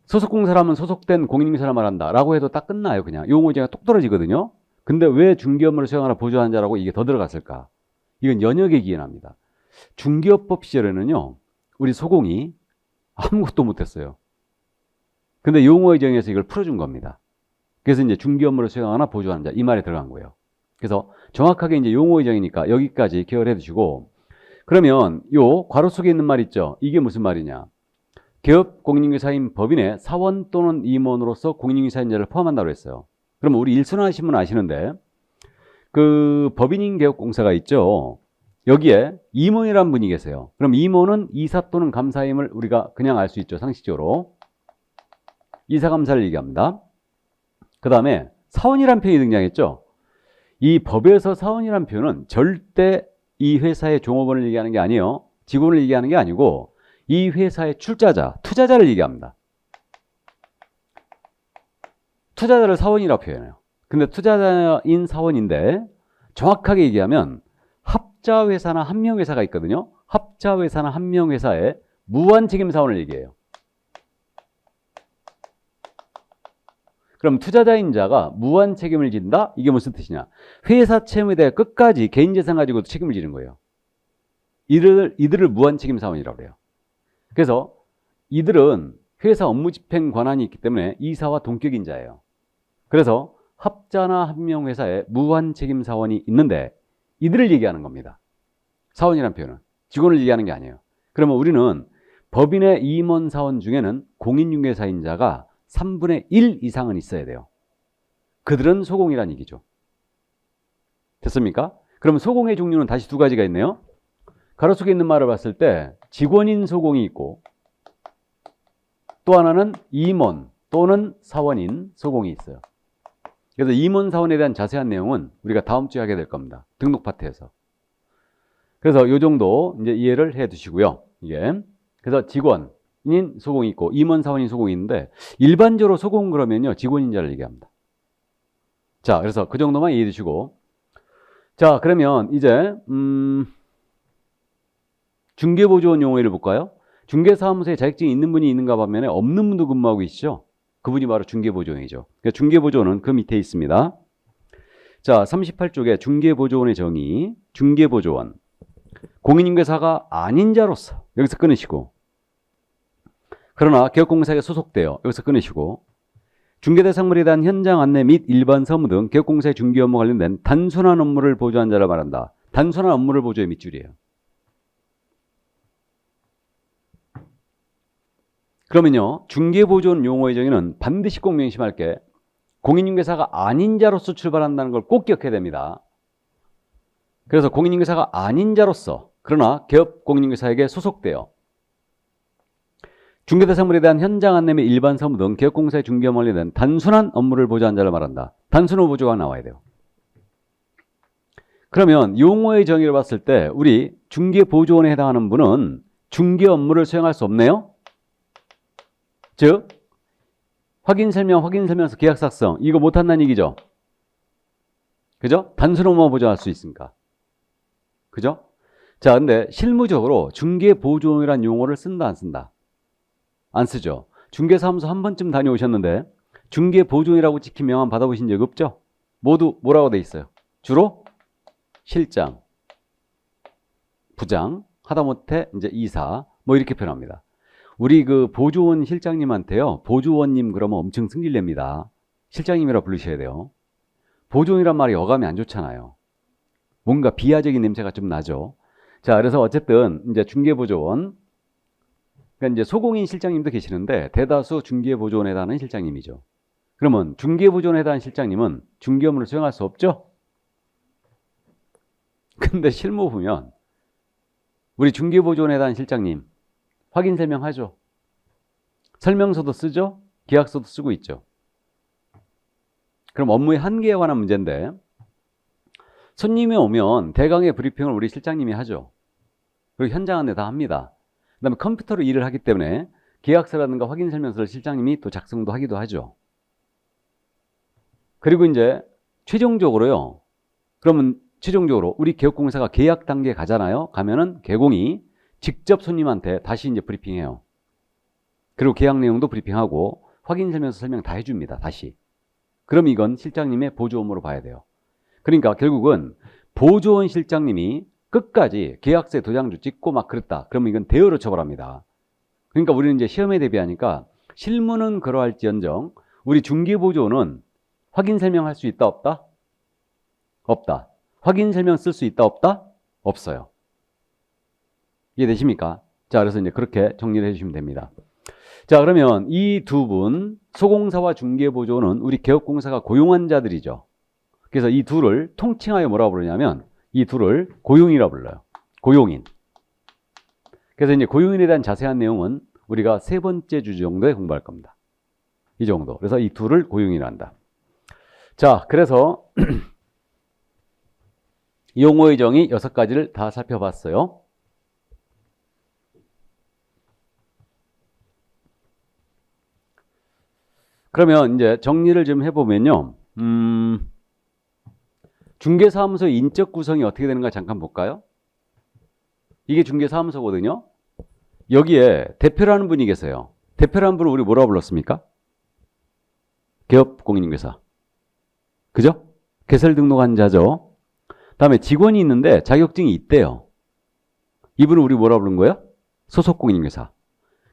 소속공사라면 소속된 공인인사를 말한다라고 해도 딱 끝나요. 그냥 용어의 정의가 똑 떨어지거든요. 근데 왜 중개 업무를 수행하라 보조하는 자라고 이게 더 들어갔을까? 이건 연역에 기인합니다. 중개업법 시절에는요, 우리 소공이 아무것도 못했어요. 근데 용어의 정의에서 이걸 풀어준 겁니다. 그래서 이제 중개 업무를 수행하거나 보조하는 자, 이 말에 들어간 거예요. 그래서 정확하게 이제 용어의 정의니까 여기까지 기억을 해두시고, 그러면 요 괄호 속에 있는 말 있죠? 이게 무슨 말이냐? 개업 공인중개사인 법인의 사원 또는 임원으로서 공인중개사인자를 포함한다고 했어요. 그럼 우리 일선하신 분 아시는데, 그 법인인 개업공사가 있죠. 여기에 임원이라는 분이 계세요. 그럼 임원은 이사 또는 감사임을 우리가 그냥 알 수 있죠. 상식적으로. 이사 감사를 얘기합니다. 그 다음에 사원이라는 표현이 등장했죠. 이 법에서 사원이라는 표현은 절대 이 회사의 종업원을 얘기하는 게 아니에요. 직원을 얘기하는 게 아니고 이 회사의 출자자, 투자자를 얘기합니다. 투자자를 사원이라고 표현해요. 근데 투자자인 사원인데 정확하게 얘기하면 합자회사나 한명회사가 있거든요. 합자회사나 한명회사의 무한책임사원을 얘기해요. 그럼 투자자인 자가 무한책임을 진다? 이게 무슨 뜻이냐? 회사 채무에 대해 끝까지 개인재산 가지고도 책임을 지는 거예요. 이들을 무한책임사원이라고 해요. 그래서 이들은 회사 업무 집행 권한이 있기 때문에 이사와 동격인 자예요. 그래서 합자나 한명회사에 무한책임사원이 있는데 이들을 얘기하는 겁니다. 사원이라는 표현은 직원을 얘기하는 게 아니에요. 그러면 우리는 법인의 임원사원 중에는 공인중개사인자가 3분의 1 이상은 있어야 돼요. 그들은 소공이란 얘기죠. 됐습니까? 그럼 소공의 종류는 다시 두 가지가 있네요. 가로 속에 있는 말을 봤을 때 직원인 소공이 있고 또 하나는 임원 또는 사원인 소공이 있어요. 그래서 임원 사원에 대한 자세한 내용은 우리가 다음 주에 하게 될 겁니다. 등록 파트에서. 그래서 이 정도 이제 이해를 해 두시고요. 이게. 그래서 직원인 소공이 있고 임원 사원인 소공이 있는데 일반적으로 소공 그러면요 직원인자를 얘기합니다. 자, 그래서 그 정도만 이해해 두시고, 자, 그러면 이제 중개보조원 용어를 볼까요? 중개사무소에 자격증이 있는 분이 있는가 반면에 없는 분도 근무하고 있죠. 그분이 바로 중개보조원이죠. 그러니까 중개보조원은 그 밑에 있습니다. 자, 38쪽에 중개보조원의 정의, 중개보조원. 공인중개사가 아닌 자로서 여기서 끊으시고, 그러나 개업공사에 소속되어 여기서 끊으시고, 중개대상물에 대한 현장 안내 및 일반 사무 등 개업공사의 중개 업무 관련된 단순한 업무를 보조한 자를 말한다. 단순한 업무를 보조의 밑줄이에요. 그러면요, 중개보조원 용어의 정의는 반드시 꼭 명심할게. 공인중개사가 아닌 자로서 출발한다는 걸 꼭 기억해야 됩니다. 그래서 공인중개사가 아닌 자로서, 그러나 개업 공인중개사에게 소속되어 중개대상물에 대한 현장 안내 및 일반 사무 등 개업공사의 중개 업무에 대한 단순한 업무를 보조한 자를 말한다. 단순한 보조가 나와야 돼요. 그러면 용어의 정의를 봤을 때 우리 중개보조원에 해당하는 분은 중개 업무를 수행할 수 없네요. 즉 확인설명서 계약사성 이거 못한다는 얘기죠. 그죠? 단순 업무만 보조할 수 있으니까. 그죠? 자, 근데 실무적으로 중개보조원이라는 용어를 쓴다 안 쓴다? 안 쓰죠. 중개사무소 한 번쯤 다녀오셨는데 중개보조원이라고 찍힌 명함 받아보신 적 없죠? 모두 뭐라고 돼 있어요? 주로 실장, 부장, 하다못해 이제 이사 뭐 이렇게 표현합니다. 우리 그 보조원 실장님한테요, 보조원님 그러면 엄청 승질냅니다. 실장님이라 부르셔야 돼요. 보조원이란 말이 어감이 안 좋잖아요. 뭔가 비하적인 냄새가 좀 나죠. 자, 그래서 어쨌든 이제 중개보조원 그러니까 이제 소공인 실장님도 계시는데 대다수 중개보조원에 해당하는 실장님이죠. 그러면 중개보조원에 해당하는 실장님은 중개 업무를 수행할 수 없죠? 근데 실무 보면 우리 중개보조원에 해당하는 실장님 확인 설명하죠. 설명서도 쓰죠. 계약서도 쓰고 있죠. 그럼 업무의 한계에 관한 문제인데 손님이 오면 대강의 브리핑을 우리 실장님이 하죠. 그리고 현장 안내 다 합니다. 그 다음에 컴퓨터로 일을 하기 때문에 계약서라든가 확인 설명서를 실장님이 또 작성도 하기도 하죠. 그리고 이제 최종적으로요. 그러면 최종적으로 우리 개업공사가 계약 단계에 가잖아요. 가면은 개공이 직접 손님한테 다시 이제 브리핑해요. 그리고 계약 내용도 브리핑하고 확인 설명서 설명 다 해줍니다. 다시. 그럼 이건 실장님의 보조 업무로 봐야 돼요. 그러니까 결국은 보조원 실장님이 끝까지 계약서에 도장도 찍고 막 그랬다. 그러면 이건 대여로 처벌합니다. 그러니까 우리는 이제 시험에 대비하니까 실무는 그러할지언정 우리 중개보조원은 확인 설명할 수 있다 없다? 없다. 확인 설명 쓸 수 있다 없다? 없어요. 이해되십니까? 자, 그래서 이제 그렇게 정리를 해주시면 됩니다. 자, 그러면 이 두 분 소공사와 중개보조원은 우리 개업공사가 고용한 자들이죠. 그래서 이 둘을 통칭하여 뭐라고 부르냐면 이 둘을 고용이라고 불러요. 고용인. 그래서 이제 고용인에 대한 자세한 내용은 우리가 세 번째 주 정도에 공부할 겁니다. 이 정도. 그래서 이 둘을 고용이라 한다. 자, 그래서 용어의 정의 6가지를 다 살펴봤어요. 그러면 이제 정리를 좀 해보면요. 중개사무소의 인적 구성이 어떻게 되는가 잠깐 볼까요? 이게 중개사무소거든요. 여기에 대표라는 분이 계세요. 대표라는 분을 우리 뭐라고 불렀습니까? 개업공인중개사. 그죠? 개설 등록한 자죠. 다음에 직원이 있는데 자격증이 있대요. 이분을 우리 뭐라고 부른 거예요? 소속공인중개사.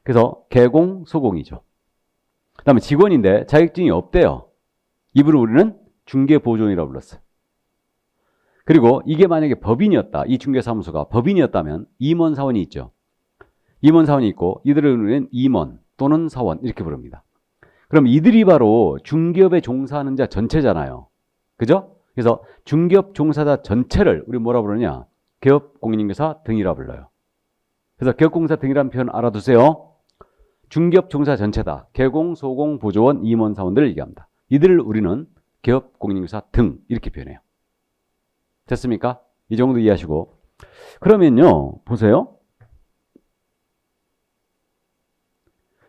그래서 개공, 소공이죠. 그 다음에 직원인데 자격증이 없대요. 이분을 우리는 중개보조원이라고 불렀어요. 그리고 이게 만약에 법인이었다. 이 중개사무소가 법인이었다면 임원사원이 있죠. 임원사원이 있고 이들을 우리는 임원 또는 사원 이렇게 부릅니다. 그럼 이들이 바로 중개업에 종사하는 자 전체잖아요. 그죠? 그래서 중개업 종사자 전체를 우리 뭐라 부르냐? 개업공인중개사 등이라 불러요. 그래서 개업공사 등이라는 표현 알아두세요. 중개업 종사 전체다. 개공, 소공, 보조원, 임원, 사원들을 얘기합니다. 이들을 우리는 개업공인중개사 등 이렇게 표현해요. 됐습니까? 이 정도 이해하시고. 그러면요. 보세요.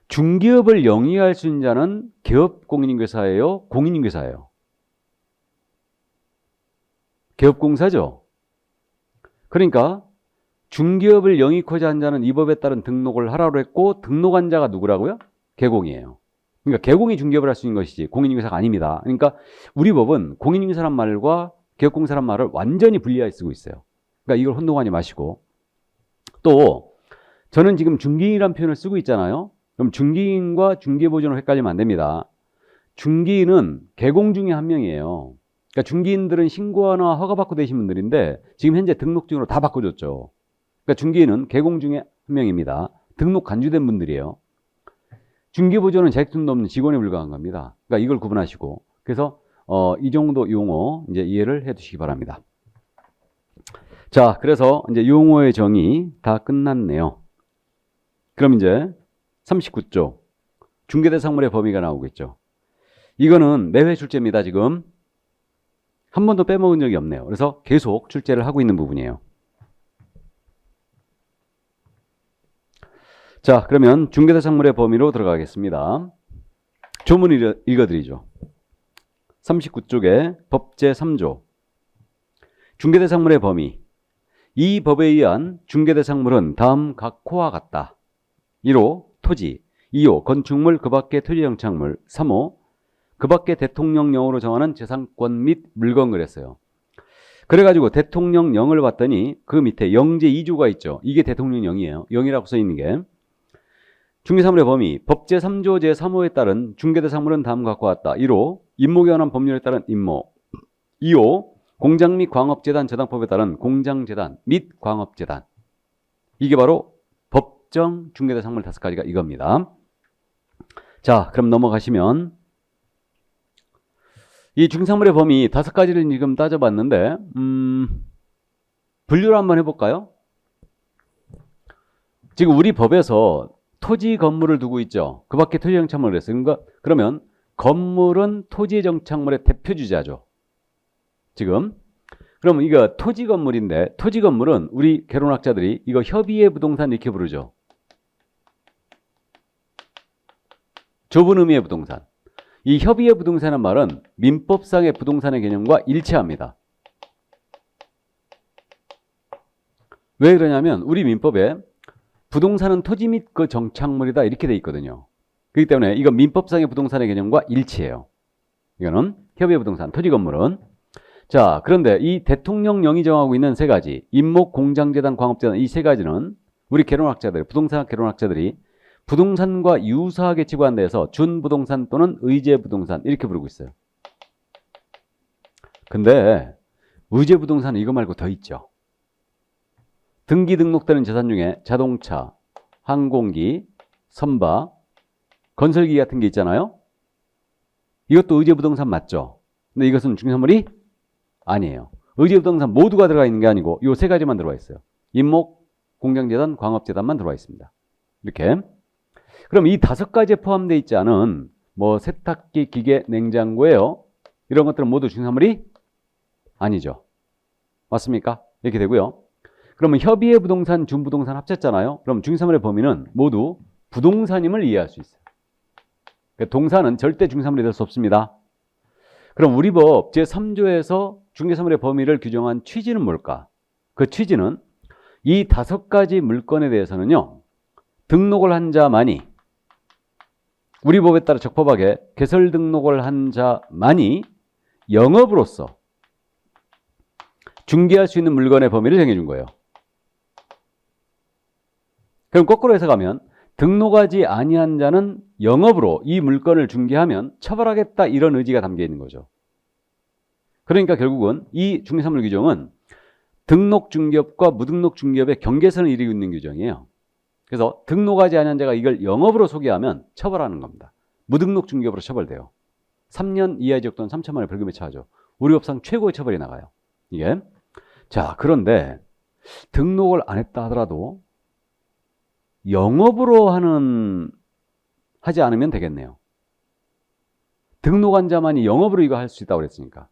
중개업을 영위할 수 있는 자는 개업공인중개사예요? 공인중개사예요? 개업공사죠. 그러니까 중개업을 영위코자 한 자는 이 법에 따른 등록을 하라고 했고 등록한 자가 누구라고요? 개공이에요. 그러니까 개공이 중개업을 할 수 있는 것이지 공인중개사가 아닙니다. 그러니까 우리 법은 공인중개사란 말과 개업공사란 말을 완전히 분리하게 쓰고 있어요. 그러니까 이걸 혼동하지 마시고. 또 저는 지금 중개인이라는 표현을 쓰고 있잖아요. 그럼 중개인과 중개보조원을 헷갈리면 안 됩니다. 중개인은 개공 중에 한 명이에요. 그러니까 중개인들은 신고하나 허가받고 되신 분들인데 지금 현재 등록증으로 다 바꿔줬죠. 그러니까 중개인은 개공 중에 한 명입니다. 등록 간주된 분들이에요. 중개보조원은 자격증도 없는 직원에 불과한 겁니다. 그러니까 이걸 구분하시고. 그래서 이 정도 용어 이제 이해를 해두시기 바랍니다. 자, 그래서 이제 용어의 정의 다 끝났네요. 그럼 이제 39조 중개대상물의 범위가 나오겠죠. 이거는 매회 출제입니다. 지금 한 번도 빼먹은 적이 없네요. 그래서 계속 출제를 하고 있는 부분이에요. 자, 그러면 중개대상물의 범위로 들어가겠습니다. 조문을 읽어드리죠. 39쪽에 법제 3조 중개대상물의 범위. 이 법에 의한 중개대상물은 다음 각호와 같다. 1호 토지, 2호 건축물 그 밖의 토지영창물, 3호 그 밖의 대통령령으로 정하는 재산권 및 물건 그랬어요. 그래가지고 대통령령을 봤더니 그 밑에 영제 2조가 있죠. 이게 대통령령이에요. 영이라고 써있는 게. 중개사물의 범위, 법제 3조 제3호에 따른 중개대상물은 다음과 같다. 1호 임목에 관한 법률에 따른 임목, 2호 공장 및 광업재단 저당법에 따른 공장재단 및 광업재단. 이게 바로 특정 중개대상물 5가지가 이겁니다. 자, 그럼 넘어가시면 이 중개상물의 범위 5가지를 지금 따져봤는데 분류를 한번 해볼까요? 지금 우리 법에서 토지 건물을 두고 있죠. 그 밖에 토지 정착물을 했어요. 그러면 건물은 토지 정착물의 대표 주자죠. 지금 그러면 이거 토지 건물인데 토지 건물은 우리 개론학자들이 이거 협의의 부동산 이렇게 부르죠. 좁은 의미의 부동산. 이 협의의 부동산이라는 말은 민법상의 부동산의 개념과 일치합니다. 왜 그러냐면 우리 민법에 부동산은 토지 및 그 정착물이다 이렇게 돼 있거든요. 그렇기 때문에 이거 민법상의 부동산의 개념과 일치해요. 이거는 협의의 부동산, 토지 건물은. 자, 그런데 이 대통령령이 정하고 있는 3가지, 임목, 공장재단, 광업재단 이 3가지는 우리 개론학자들, 부동산학 개론학자들이 부동산과 유사하게 치부한 데에서 준부동산 또는 의제부동산 이렇게 부르고 있어요. 근데 의제부동산은 이거 말고 더 있죠. 등기 등록되는 재산 중에 자동차, 항공기, 선박, 건설기 같은 게 있잖아요. 이것도 의제부동산 맞죠? 근데 이것은 중개선물이 아니에요. 의제부동산 모두가 들어가 있는 게 아니고 이 3가지만 들어와 있어요. 임목, 공장재단, 광업재단만 들어와 있습니다. 이렇게. 그럼 이 5가지에 포함되어 있지 않은 뭐 세탁기, 기계, 냉장고예요. 이런 것들은 모두 중개선물이 아니죠. 맞습니까? 이렇게 되고요. 그러면 협의의 부동산, 준부동산 합쳤잖아요. 그럼 중개선물의 범위는 모두 부동산임을 이해할 수 있어요. 그러니까 동산은 절대 중개선물이 될 수 없습니다. 그럼 우리 법 제3조에서 중개선물의 범위를 규정한 취지는 뭘까? 그 취지는 이 5가지 물건에 대해서는요. 등록을 한 자만이 우리 법에 따라 적법하게 개설 등록을 한 자만이 영업으로서 중개할 수 있는 물건의 범위를 정해준 거예요. 그럼 거꾸로 해석하면 등록하지 아니한 자는 영업으로 이 물건을 중개하면 처벌하겠다 이런 의지가 담겨 있는 거죠. 그러니까 결국은 이 중개선물 규정은 등록 중개업과 무등록 중개업의 경계선을 이루고 있는 규정이에요. 그래서 등록하지 아니한 자가 이걸 영업으로 소개하면 처벌하는 겁니다. 무등록 중개업으로 처벌돼요. 3년 이하의 징역 또는 3천만 원의 벌금에 처하죠. 우리 법상 최고의 처벌이 나가요. 이게. 자, 그런데 등록을 안 했다 하더라도 영업으로 하지 않으면 되겠네요. 등록한 자만이 영업으로 이거 할 수 있다고 그랬으니까.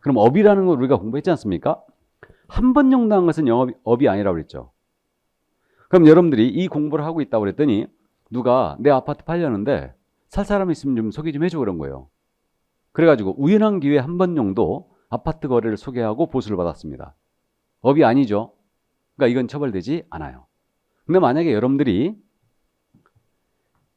그럼 업이라는 걸 우리가 공부했지 않습니까? 한 번 정도 한 것은 업이 아니라고 그랬죠. 그럼 여러분들이 이 공부를 하고 있다고 그랬더니 누가 내 아파트 팔려는데 살 사람 있으면 좀 소개 좀 해줘 그런 거예요. 그래가지고 우연한 기회에 한 번 정도 아파트 거래를 소개하고 보수를 받았습니다. 업이 아니죠. 그러니까 이건 처벌되지 않아요. 근데 만약에 여러분들이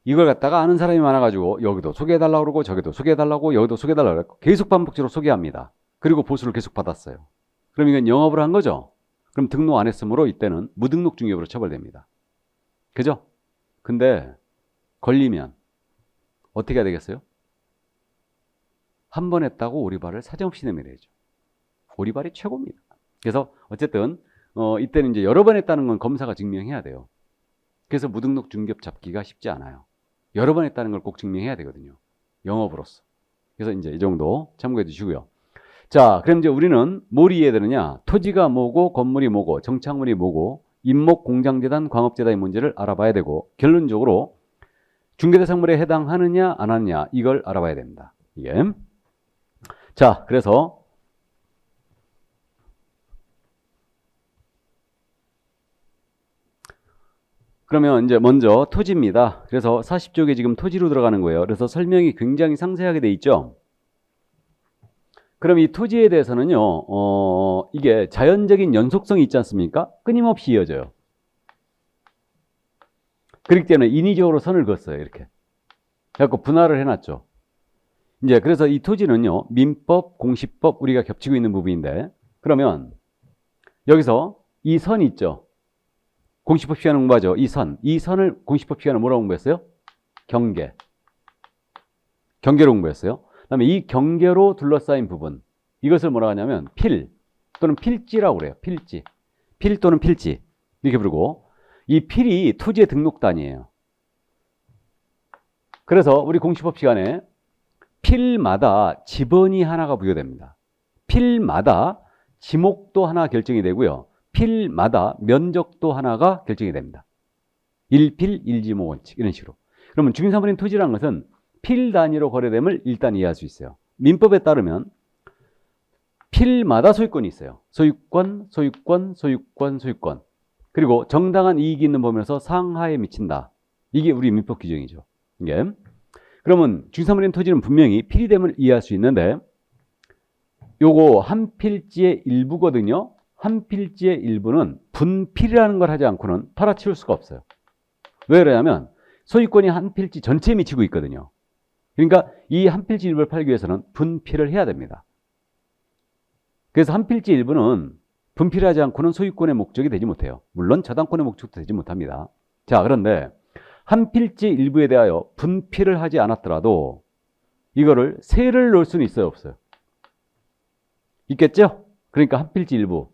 이걸 갖다가 아는 사람이 많아가지고 여기도 소개해달라고 그러고 저기도 소개해달라고 여기도 소개해달라고 그러고 계속 반복적으로 소개합니다. 그리고 보수를 계속 받았어요. 그럼 이건 영업을 한 거죠. 그럼 등록 안 했으므로 이때는 무등록 중개업으로 처벌됩니다. 그죠? 근데 걸리면 어떻게 해야 되겠어요? 한 번 했다고 오리발을 사정없이 내밀어야죠. 오리발이 최고입니다. 그래서 어쨌든 이때는 이제 여러 번 했다는 건 검사가 증명해야 돼요. 그래서 무등록 중개업 잡기가 쉽지 않아요. 여러 번 했다는 걸 꼭 증명해야 되거든요. 영업으로서. 그래서 이제 이 정도 참고해 주시고요. 자, 그럼 이제 우리는 뭘 이해해야 되느냐? 토지가 뭐고, 건물이 뭐고, 정착물이 뭐고, 임목, 공장재단, 광업재단의 문제를 알아봐야 되고, 결론적으로 중개대상물에 해당하느냐, 안 하느냐, 이걸 알아봐야 됩니다. 이게. 자, 그래서 그러면 이제 먼저 토지입니다. 그래서 40쪽에 지금 토지로 들어가는 거예요. 그래서 설명이 굉장히 상세하게 돼 있죠. 그럼 이 토지에 대해서는요, 이게 자연적인 연속성이 있지 않습니까? 끊임없이 이어져요. 그렇기 때문에 인위적으로 선을 그었어요. 이렇게. 그래갖고 분할을 해놨죠. 이제 그래서 이 토지는요, 민법, 공시법 우리가 겹치고 있는 부분인데, 그러면 여기서 이 선 있죠. 공시법 시간에 공부하죠. 이 선을 공시법 시간에 뭐라고 공부했어요? 경계. 경계로 공부했어요. 그다음에 이 경계로 둘러싸인 부분, 이것을 뭐라고 하냐면 필 또는 필지라고 그래요. 필지. 필 또는 필지 이렇게 부르고, 이 필이 토지의 등록단이에요. 그래서 우리 공시법 시간에 필마다 지번이 하나가 부여됩니다. 필마다 지목도 하나 결정이 되고요. 필마다 면적도 하나가 결정이 됩니다. 1필 1지목 원칙 이런 식으로. 그러면 주민사무인 토지라는 것은 필 단위로 거래됨을 일단 이해할 수 있어요. 민법에 따르면 필마다 소유권이 있어요. 소유권, 소유권, 소유권, 소유권. 그리고 정당한 이익이 있는 범위에서 상하에 미친다. 이게 우리 민법 규정이죠. 이게. 그러면 주민사무인 토지는 분명히 필이 됨을 이해할 수 있는데 요거 한 필지의 일부거든요. 한 필지의 일부는 분필이라는 걸 하지 않고는 팔아치울 수가 없어요. 왜 그러냐면 소유권이 한 필지 전체에 미치고 있거든요. 그러니까 이 한 필지 일부를 팔기 위해서는 분필을 해야 됩니다. 그래서 한 필지 일부는 분필하지 않고는 소유권의 목적이 되지 못해요. 물론 저당권의 목적도 되지 못합니다. 자, 그런데 한 필지 일부에 대하여 분필을 하지 않았더라도 이거를 세를 넣을 수는 있어요, 없어요? 있겠죠? 그러니까 한 필지 일부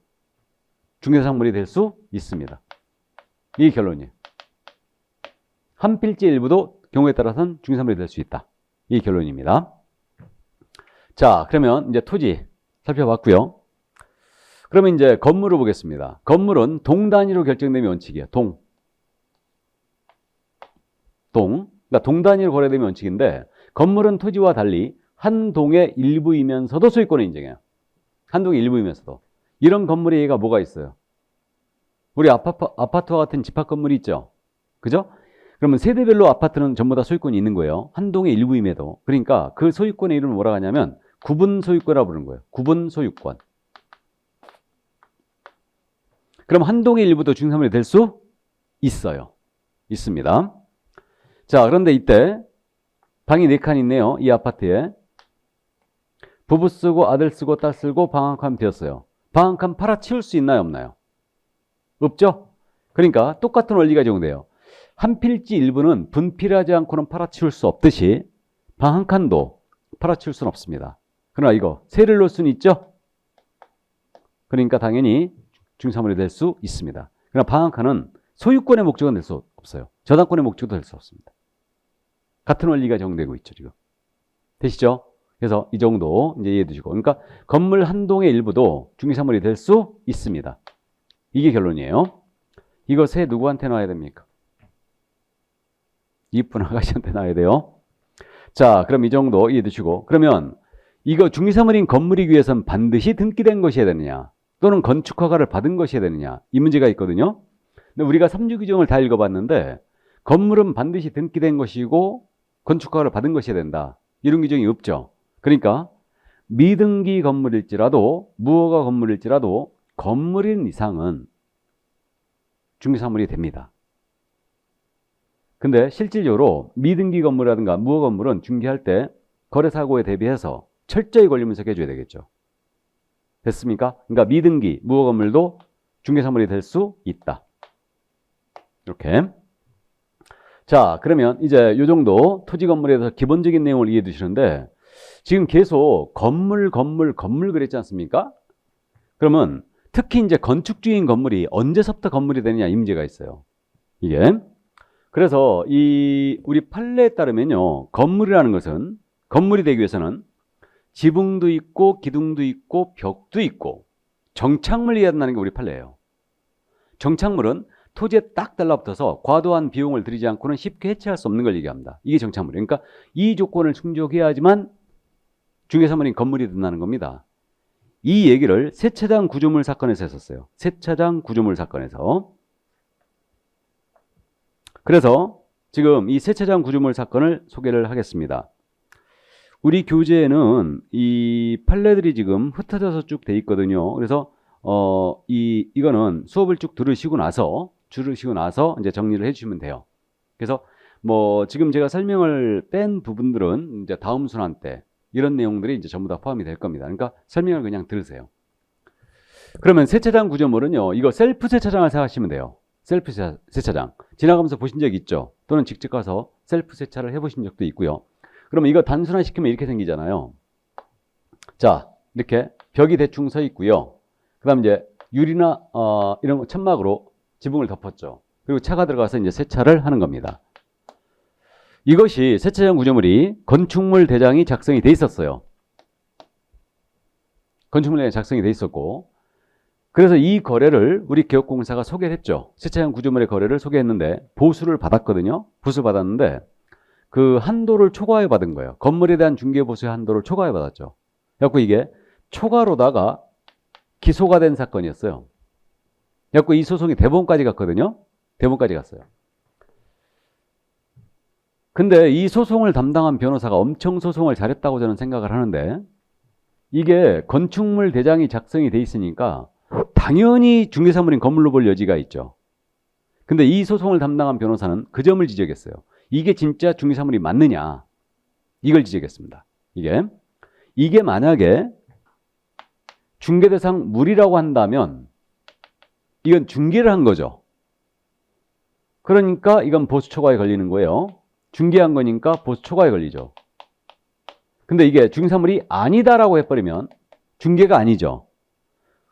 중개사물이 될 수 있습니다. 이게 결론이에요. 한 필지 일부도 경우에 따라서는 중개사물이 될 수 있다. 이 결론입니다. 자, 그러면 이제 토지 살펴봤고요. 그러면 이제 건물을 보겠습니다. 건물은 동 단위로 결정되면 원칙이에요. 그러니까 동 단위로 거래되면 원칙인데 건물은 토지와 달리 한 동의 일부이면서도 소유권을 인정해요. 한 동의 일부이면서도. 이런 건물의 예가 뭐가 있어요? 우리 아파트와 같은 집합 건물이 있죠. 그죠? 그러면 세대별로 아파트는 전부 다 소유권이 있는 거예요. 한 동의 일부임에도. 그러니까 그 소유권의 이름을 뭐라고 하냐면 구분 소유권이라고 부르는 거예요. 구분 소유권. 그럼 한 동의 일부도 중개사물이 될 수 있어요. 있습니다. 자, 그런데 이때 방이 4칸 있네요. 이 아파트에. 부부 쓰고 아들 쓰고 딸 쓰고 방 한 칸 되었어요. 방 한 칸 팔아치울 수 있나요, 없나요? 없죠? 그러니까 똑같은 원리가 적용돼요. 한 필지 일부는 분필하지 않고는 팔아치울 수 없듯이 방 한 칸도 팔아치울 수는 없습니다. 그러나 이거 세를 넣을 수는 있죠? 그러니까 당연히 중개사물이 될 수 있습니다. 그러나 방 한 칸은 소유권의 목적은 될 수 없어요. 저당권의 목적도 될 수 없습니다. 같은 원리가 적용되고 있죠, 지금. 되시죠? 그래서 이 정도 이제 이해해 두시고. 그러니까 건물 한 동의 일부도 중개사물이 될 수 있습니다. 이게 결론이에요. 이거 세 누구한테 놔야 됩니까? 이쁜 아가씨한테 놔야 돼요. 자, 그럼 이 정도 이해해 두시고. 그러면 이거 중개사물인 건물이기 위해서는 반드시 등기된 것이어야 되느냐 또는 건축허가를 받은 것이어야 되느냐 이 문제가 있거든요. 근데 우리가 3주 규정을 다 읽어봤는데 건물은 반드시 등기된 것이고 건축허가를 받은 것이어야 된다. 이런 규정이 없죠. 그러니까 미등기 건물일지라도 무허가 건물일지라도 건물인 이상은 중개사물이 됩니다. 근데 실질적으로 미등기 건물이라든가 무허가 건물은 중개할 때 거래사고에 대비해서 철저히 권리 분석해줘야 되겠죠. 됐습니까? 그러니까 미등기 무허가 건물도 중개사물이 될 수 있다. 이렇게. 자, 그러면 이제 이 정도 토지 건물에 대해서 기본적인 내용을 이해해 두시는데 지금 계속 건물 그랬지 않습니까? 그러면 특히 이제 건축주인 건물이 언제서부터 건물이 되느냐 이 문제가 있어요. 이게. 그래서 이 우리 판례에 따르면요. 건물이라는 것은 건물이 되기 위해서는 지붕도 있고 기둥도 있고 벽도 있고 정착물이 해야 된다는 게 우리 판례예요. 정착물은 토지에 딱 달라붙어서 과도한 비용을 들이지 않고는 쉽게 해체할 수 없는 걸 얘기합니다. 이게 정착물이에요. 그러니까 이 조건을 충족해야지만 중개사물인 건물이 된다는 겁니다. 이 얘기를 세차장 구조물 사건에서 했었어요. 세차장 구조물 사건에서. 그래서 지금 이 세차장 구조물 사건을 소개를 하겠습니다. 우리 교재에는 이 판례들이 지금 흩어져서 쭉 돼 있거든요. 그래서 이거는 수업을 쭉 들으시고 나서 이제 정리를 해주시면 돼요. 그래서 뭐 지금 제가 설명을 뺀 부분들은 이제 다음 순환 때 이런 내용들이 이제 전부 다 포함이 될 겁니다. 그러니까 설명을 그냥 들으세요. 그러면 세차장 구조물은요, 이거 셀프 세차장을 생각하시면 돼요. 셀프 세차장. 지나가면서 보신 적 있죠? 또는 직접 가서 셀프 세차를 해보신 적도 있고요. 그러면 이거 단순화시키면 이렇게 생기잖아요. 자, 이렇게 벽이 대충 서 있고요. 그 다음 이제 유리나 이런 거 천막으로 지붕을 덮었죠. 그리고 차가 들어가서 이제 세차를 하는 겁니다. 이것이 세차장 구조물이 건축물 대장이 작성이 돼 있었어요. 건축물 대장이 작성이 돼 있었고, 그래서 이 거래를 우리 개업공사가 소개를 했죠. 세차장 구조물의 거래를 소개했는데 보수를 받았거든요. 보수를 받았는데 그 한도를 초과해 받은 거예요. 건물에 대한 중개보수의 한도를 초과해 받았죠. 그래갖고 이게 초과로다가 기소가 된 사건이었어요. 그래갖고 이 소송이 대법원까지 갔거든요. 대법원까지 갔어요. 근데 이 소송을 담당한 변호사가 엄청 소송을 잘했다고 저는 생각을 하는데, 이게 건축물 대장이 작성이 돼 있으니까 당연히 중개사물인 건물로 볼 여지가 있죠. 근데 이 소송을 담당한 변호사는 그 점을 지적했어요. 이게 진짜 중개사물이 맞느냐, 이걸 지적했습니다. 이게 만약에 중개대상 물이라고 한다면 이건 중개를 한 거죠. 그러니까 이건 보수 초과에 걸리는 거예요. 중개한 거니까 보수 초과에 걸리죠. 근데 이게 중개사물이 아니다라고 해버리면 중개가 아니죠.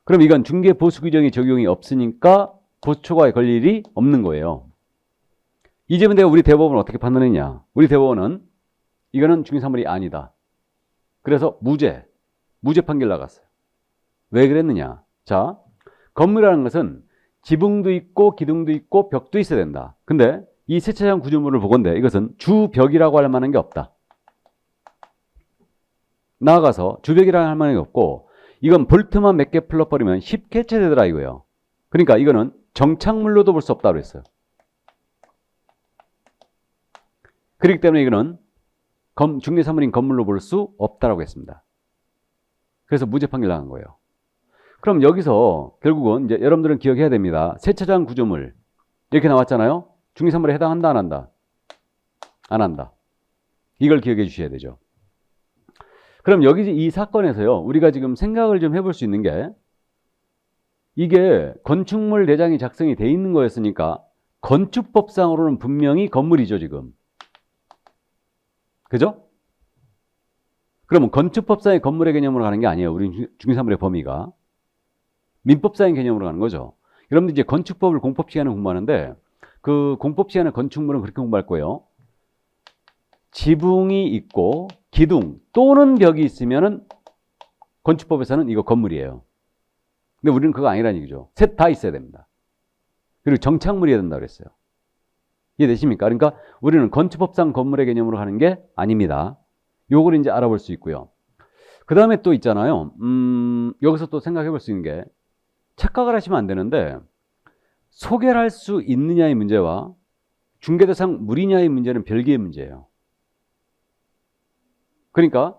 그럼 이건 중개 보수 규정이 적용이 없으니까 보수 초과에 걸릴 일이 없는 거예요. 이 점은 내가 우리 대법원은 어떻게 판단했냐. 우리 대법원은 이거는 중개사물이 아니다. 그래서 무죄 판결 나갔어요. 왜 그랬느냐. 자, 건물이라는 것은 지붕도 있고 기둥도 있고 벽도 있어야 된다. 근데 이 세차장 구조물을 보건대 이것은 주벽이라고 할 만한 게 없다. 나아가서 주벽이라고 할 만한 게 없고, 이건 볼트만 몇 개 풀러버리면 쉽게 해체되더라 이거예요. 그러니까 이거는 정착물로도 볼 수 없다고 했어요. 그렇기 때문에 이거는 중개사물인 건물로 볼 수 없다라고 했습니다. 그래서 무죄 판결 나간 거예요. 그럼 여기서 결국은 이제 여러분들은 기억해야 됩니다. 세차장 구조물 이렇게 나왔잖아요. 중개사물에 해당한다, 안 한다? 안 한다. 이걸 기억해 주셔야 되죠. 그럼 여기 이 사건에서요, 우리가 지금 생각을 좀 해볼 수 있는 게, 이게 건축물 대장이 작성이 돼 있는 거였으니까 건축법상으로는 분명히 건물이죠, 지금. 그죠? 그러면 건축법상의 건물의 개념으로 가는 게 아니에요. 우리 중개사물의 범위가. 민법상의 개념으로 가는 거죠. 여러분들 이제 건축법을 공법 시간에 공부하는데, 그 공법 시간에 건축물은 그렇게 공부할 거예요. 지붕이 있고 기둥 또는 벽이 있으면은 건축법에서는 이거 건물이에요. 근데 우리는 그거 아니라는 얘기죠. 셋 다 있어야 됩니다. 그리고 정착물이어야 된다고 그랬어요. 이해되십니까? 그러니까 우리는 건축법상 건물의 개념으로 가는 게 아닙니다. 요걸 이제 알아볼 수 있고요. 그 다음에 또 있잖아요. 여기서 또 생각해 볼 수 있는 게, 착각을 하시면 안 되는데, 소개를 할 수 있느냐의 문제와 중개대상 물이냐의 문제는 별개의 문제예요. 그러니까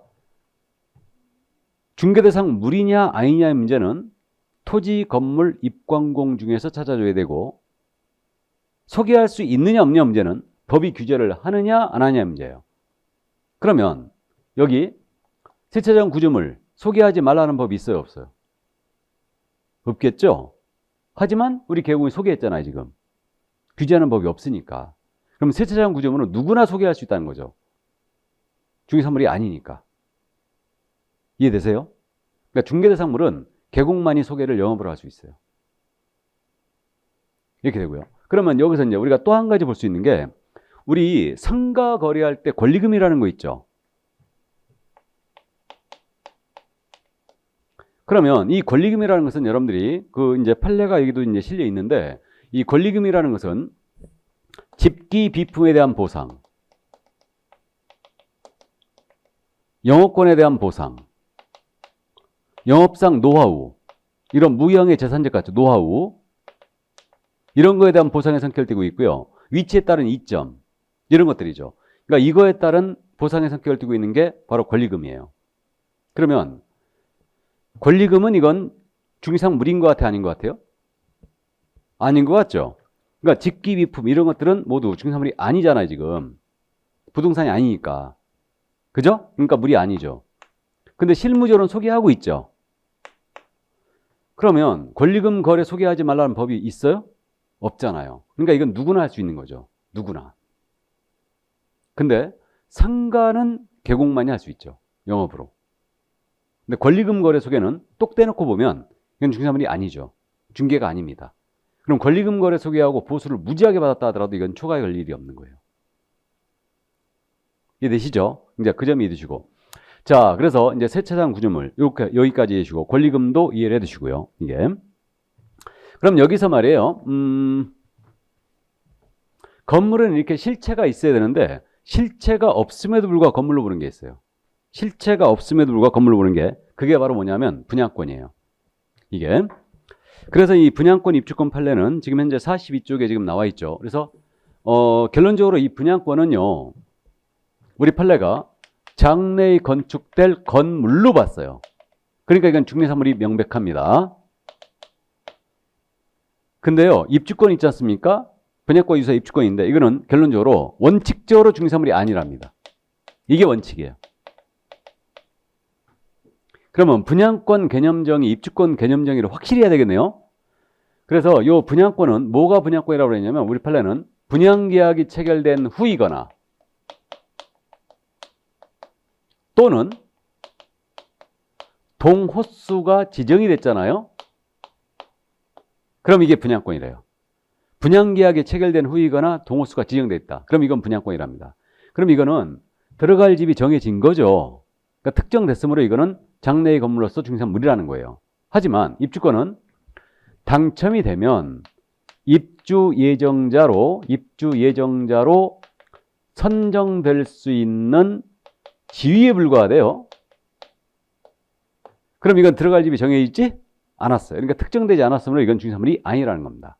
중개대상 물이냐 아니냐의 문제는 토지, 건물, 입광공 중에서 찾아줘야 되고, 소개할 수 있느냐 없느냐 문제는 법이 규제를 하느냐 안 하느냐의 문제예요. 그러면 여기 세차장 구조물 소개하지 말라는 법이 있어요, 없어요? 없겠죠? 하지만 우리 개공이 소개했잖아요, 지금. 규제하는 법이 없으니까. 그럼 세차장 구조물은 누구나 소개할 수 있다는 거죠. 중개사물이 아니니까. 이해되세요? 그러니까 중개대상물은 개공만이 소개를 영업으로 할 수 있어요. 이렇게 되고요. 그러면 여기서 이제 우리가 또 한 가지 볼 수 있는 게, 우리 상가 거래할 때 권리금이라는 거 있죠. 그러면 이 권리금이라는 것은 여러분들이 그 이제 판례가 여기도 이제 실려 있는데, 이 권리금이라는 것은 집기 비품에 대한 보상, 영업권에 대한 보상, 영업상 노하우, 이런 무형의 재산적 가치, 노하우, 이런 거에 대한 보상에 성격을 띠고 있고요. 위치에 따른 이점, 이런 것들이죠. 그러니까 이거에 따른 보상에 성격을 띠고 있는 게 바로 권리금이에요. 그러면 권리금은 이건 중개상 물인 것 같아요, 아닌 것 같아요? 아닌 것 같죠? 그러니까 집기 비품 이런 것들은 모두 중개사물이 아니잖아요, 지금. 부동산이 아니니까. 그죠? 그러니까 물이 아니죠. 근데 실무적으로는 소개하고 있죠. 그러면 권리금 거래 소개하지 말라는 법이 있어요? 없잖아요. 그러니까 이건 누구나 할 수 있는 거죠. 누구나. 근데 상가는 개공만이 할 수 있죠. 영업으로. 근데 권리금 거래 소개는 똑 떼놓고 보면 이건 중개사물이 아니죠. 중개가 아닙니다. 그럼 권리금 거래 소개하고 보수를 무지하게 받았다 하더라도 이건 초과에 걸 일이 없는 거예요. 이해되시죠? 이제 그 점이 이해되시고. 자, 그래서 이제 세차장 구조물 이렇게 여기까지 해주시고 권리금도 이해를 해두시고요. 이게. 그럼 여기서 말이에요. 건물은 이렇게 실체가 있어야 되는데 실체가 없음에도 불구하고 건물로 보는 게 있어요. 실체가 없음에도 불구하고 건물로 보는 게 그게 바로 뭐냐면 분양권이에요. 이게. 그래서 이 분양권 입주권 판례는 지금 현재 42쪽에 지금 나와 있죠. 그래서 결론적으로 이 분양권은요. 우리 판례가 장래에 건축될 건물로 봤어요. 그러니까 이건 중개사물이 명백합니다. 근데요. 입주권 있지 않습니까? 분양권 유사 입주권인데 이거는 결론적으로 원칙적으로 중개사물이 아니랍니다. 이게 원칙이에요. 그러면 분양권 개념정의, 입주권 개념정의를 확실히 해야 되겠네요. 그래서 이 분양권은 뭐가 분양권이라고 그랬냐면 우리 판례는 분양계약이 체결된 후이거나 또는 동호수가 지정이 됐잖아요. 그럼 이게 분양권이래요. 분양계약이 체결된 후이거나 동호수가 지정됐다. 그럼 이건 분양권이랍니다. 그럼 이거는 들어갈 집이 정해진 거죠. 그러니까 특정됐으므로 이거는 장래의 건물로서 중개사물이라는 거예요. 하지만 입주권은 당첨이 되면 입주 예정자로 선정될 수 있는 지위에 불과하대요. 그럼 이건 들어갈 집이 정해져 있지 않았어요. 그러니까 특정되지 않았으므로 이건 중개사물이 아니라는 겁니다.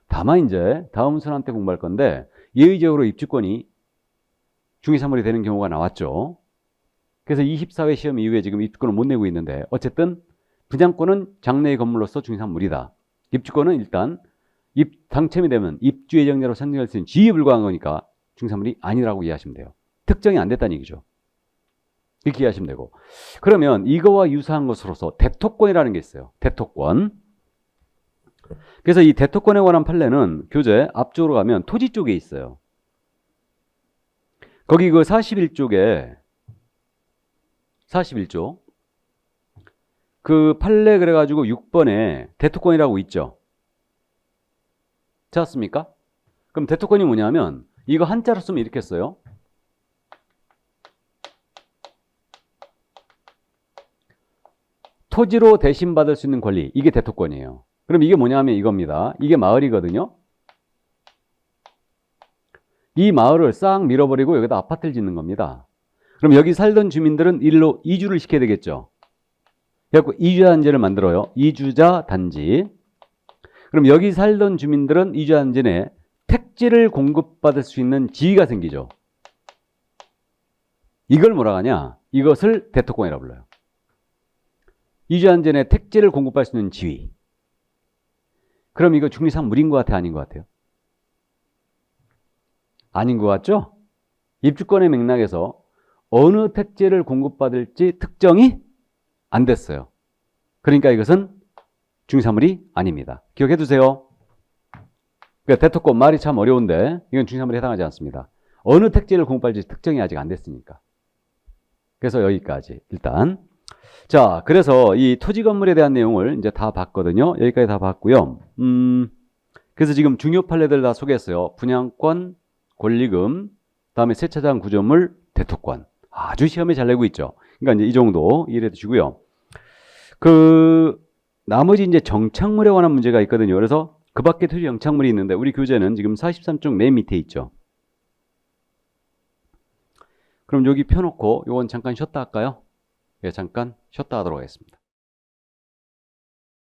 다만 이제 다음 순환 때 공부할 건데 예의적으로 입주권이 중개사물이 되는 경우가 나왔죠. 그래서 24회 시험 이후에 지금 입주권을 못 내고 있는데 어쨌든 분양권은 장래의 건물로서 중개사물이다. 입주권은 일단 당첨이 되면 입주 예정자로 선정할 수 있는 지위에 불과한 거니까 중개사물이 아니라고 이해하시면 돼요. 특정이 안 됐다는 얘기죠. 이렇게 이해하시면 되고. 그러면 이거와 유사한 것으로서 대토권이라는 게 있어요. 대토권. 그래서 이 대토권에 관한 판례는 교재 앞쪽으로 가면 토지 쪽에 있어요. 거기 그 41쪽에 41조 그 판례 그래가지고 6번에 대토권이라고 있죠. 찾았습니까? 그럼 대토권이 뭐냐면 이거 한자로 쓰면 이렇게 써요. 토지로 대신 받을 수 있는 권리, 이게 대토권이에요. 그럼 이게 뭐냐면 이겁니다. 이게 마을이거든요. 이 마을을 싹 밀어버리고 여기다 아파트를 짓는 겁니다. 그럼 여기 살던 주민들은 일로 이주를 시켜야 되겠죠. 그래서 이주자 단지를 만들어요. 이주자 단지. 그럼 여기 살던 주민들은 이주자 단지 내에 택지를 공급받을 수 있는 지위가 생기죠. 이걸 뭐라 하냐? 이것을 대토권이라고 불러요. 이주자 단지 내에 택지를 공급받을 수 있는 지위. 그럼 이거 중개사물인 것 같아요? 아닌 것 같아요? 아닌 것 같죠? 입주권의 맥락에서 어느 택지를 공급받을지 특정이 안 됐어요. 그러니까 이것은 중개사물이 아닙니다. 기억해 두세요. 그러니까 대토권 말이 참 어려운데 이건 중개사물에 해당하지 않습니다. 어느 택지를 공급받을지 특정이 아직 안 됐으니까. 그래서 여기까지 일단. 자, 그래서 이 토지 건물에 대한 내용을 이제 다 봤거든요. 여기까지 다 봤고요. 그래서 지금 중요 판례들 다 소개했어요. 분양권, 권리금, 다음에 세차장 구조물, 대토권. 아주 시험에 잘 내고 있죠. 그러니까 이제 이 정도 이해해 두시고요. 나머지 이제 정착물에 관한 문제가 있거든요. 그래서 그 밖에 토지 정착물이 있는데 우리 교재는 지금 43쪽 맨 밑에 있죠. 그럼 여기 펴놓고 요건 잠깐 쉬었다 할까요? 예, 잠깐 쉬었다 하도록 하겠습니다.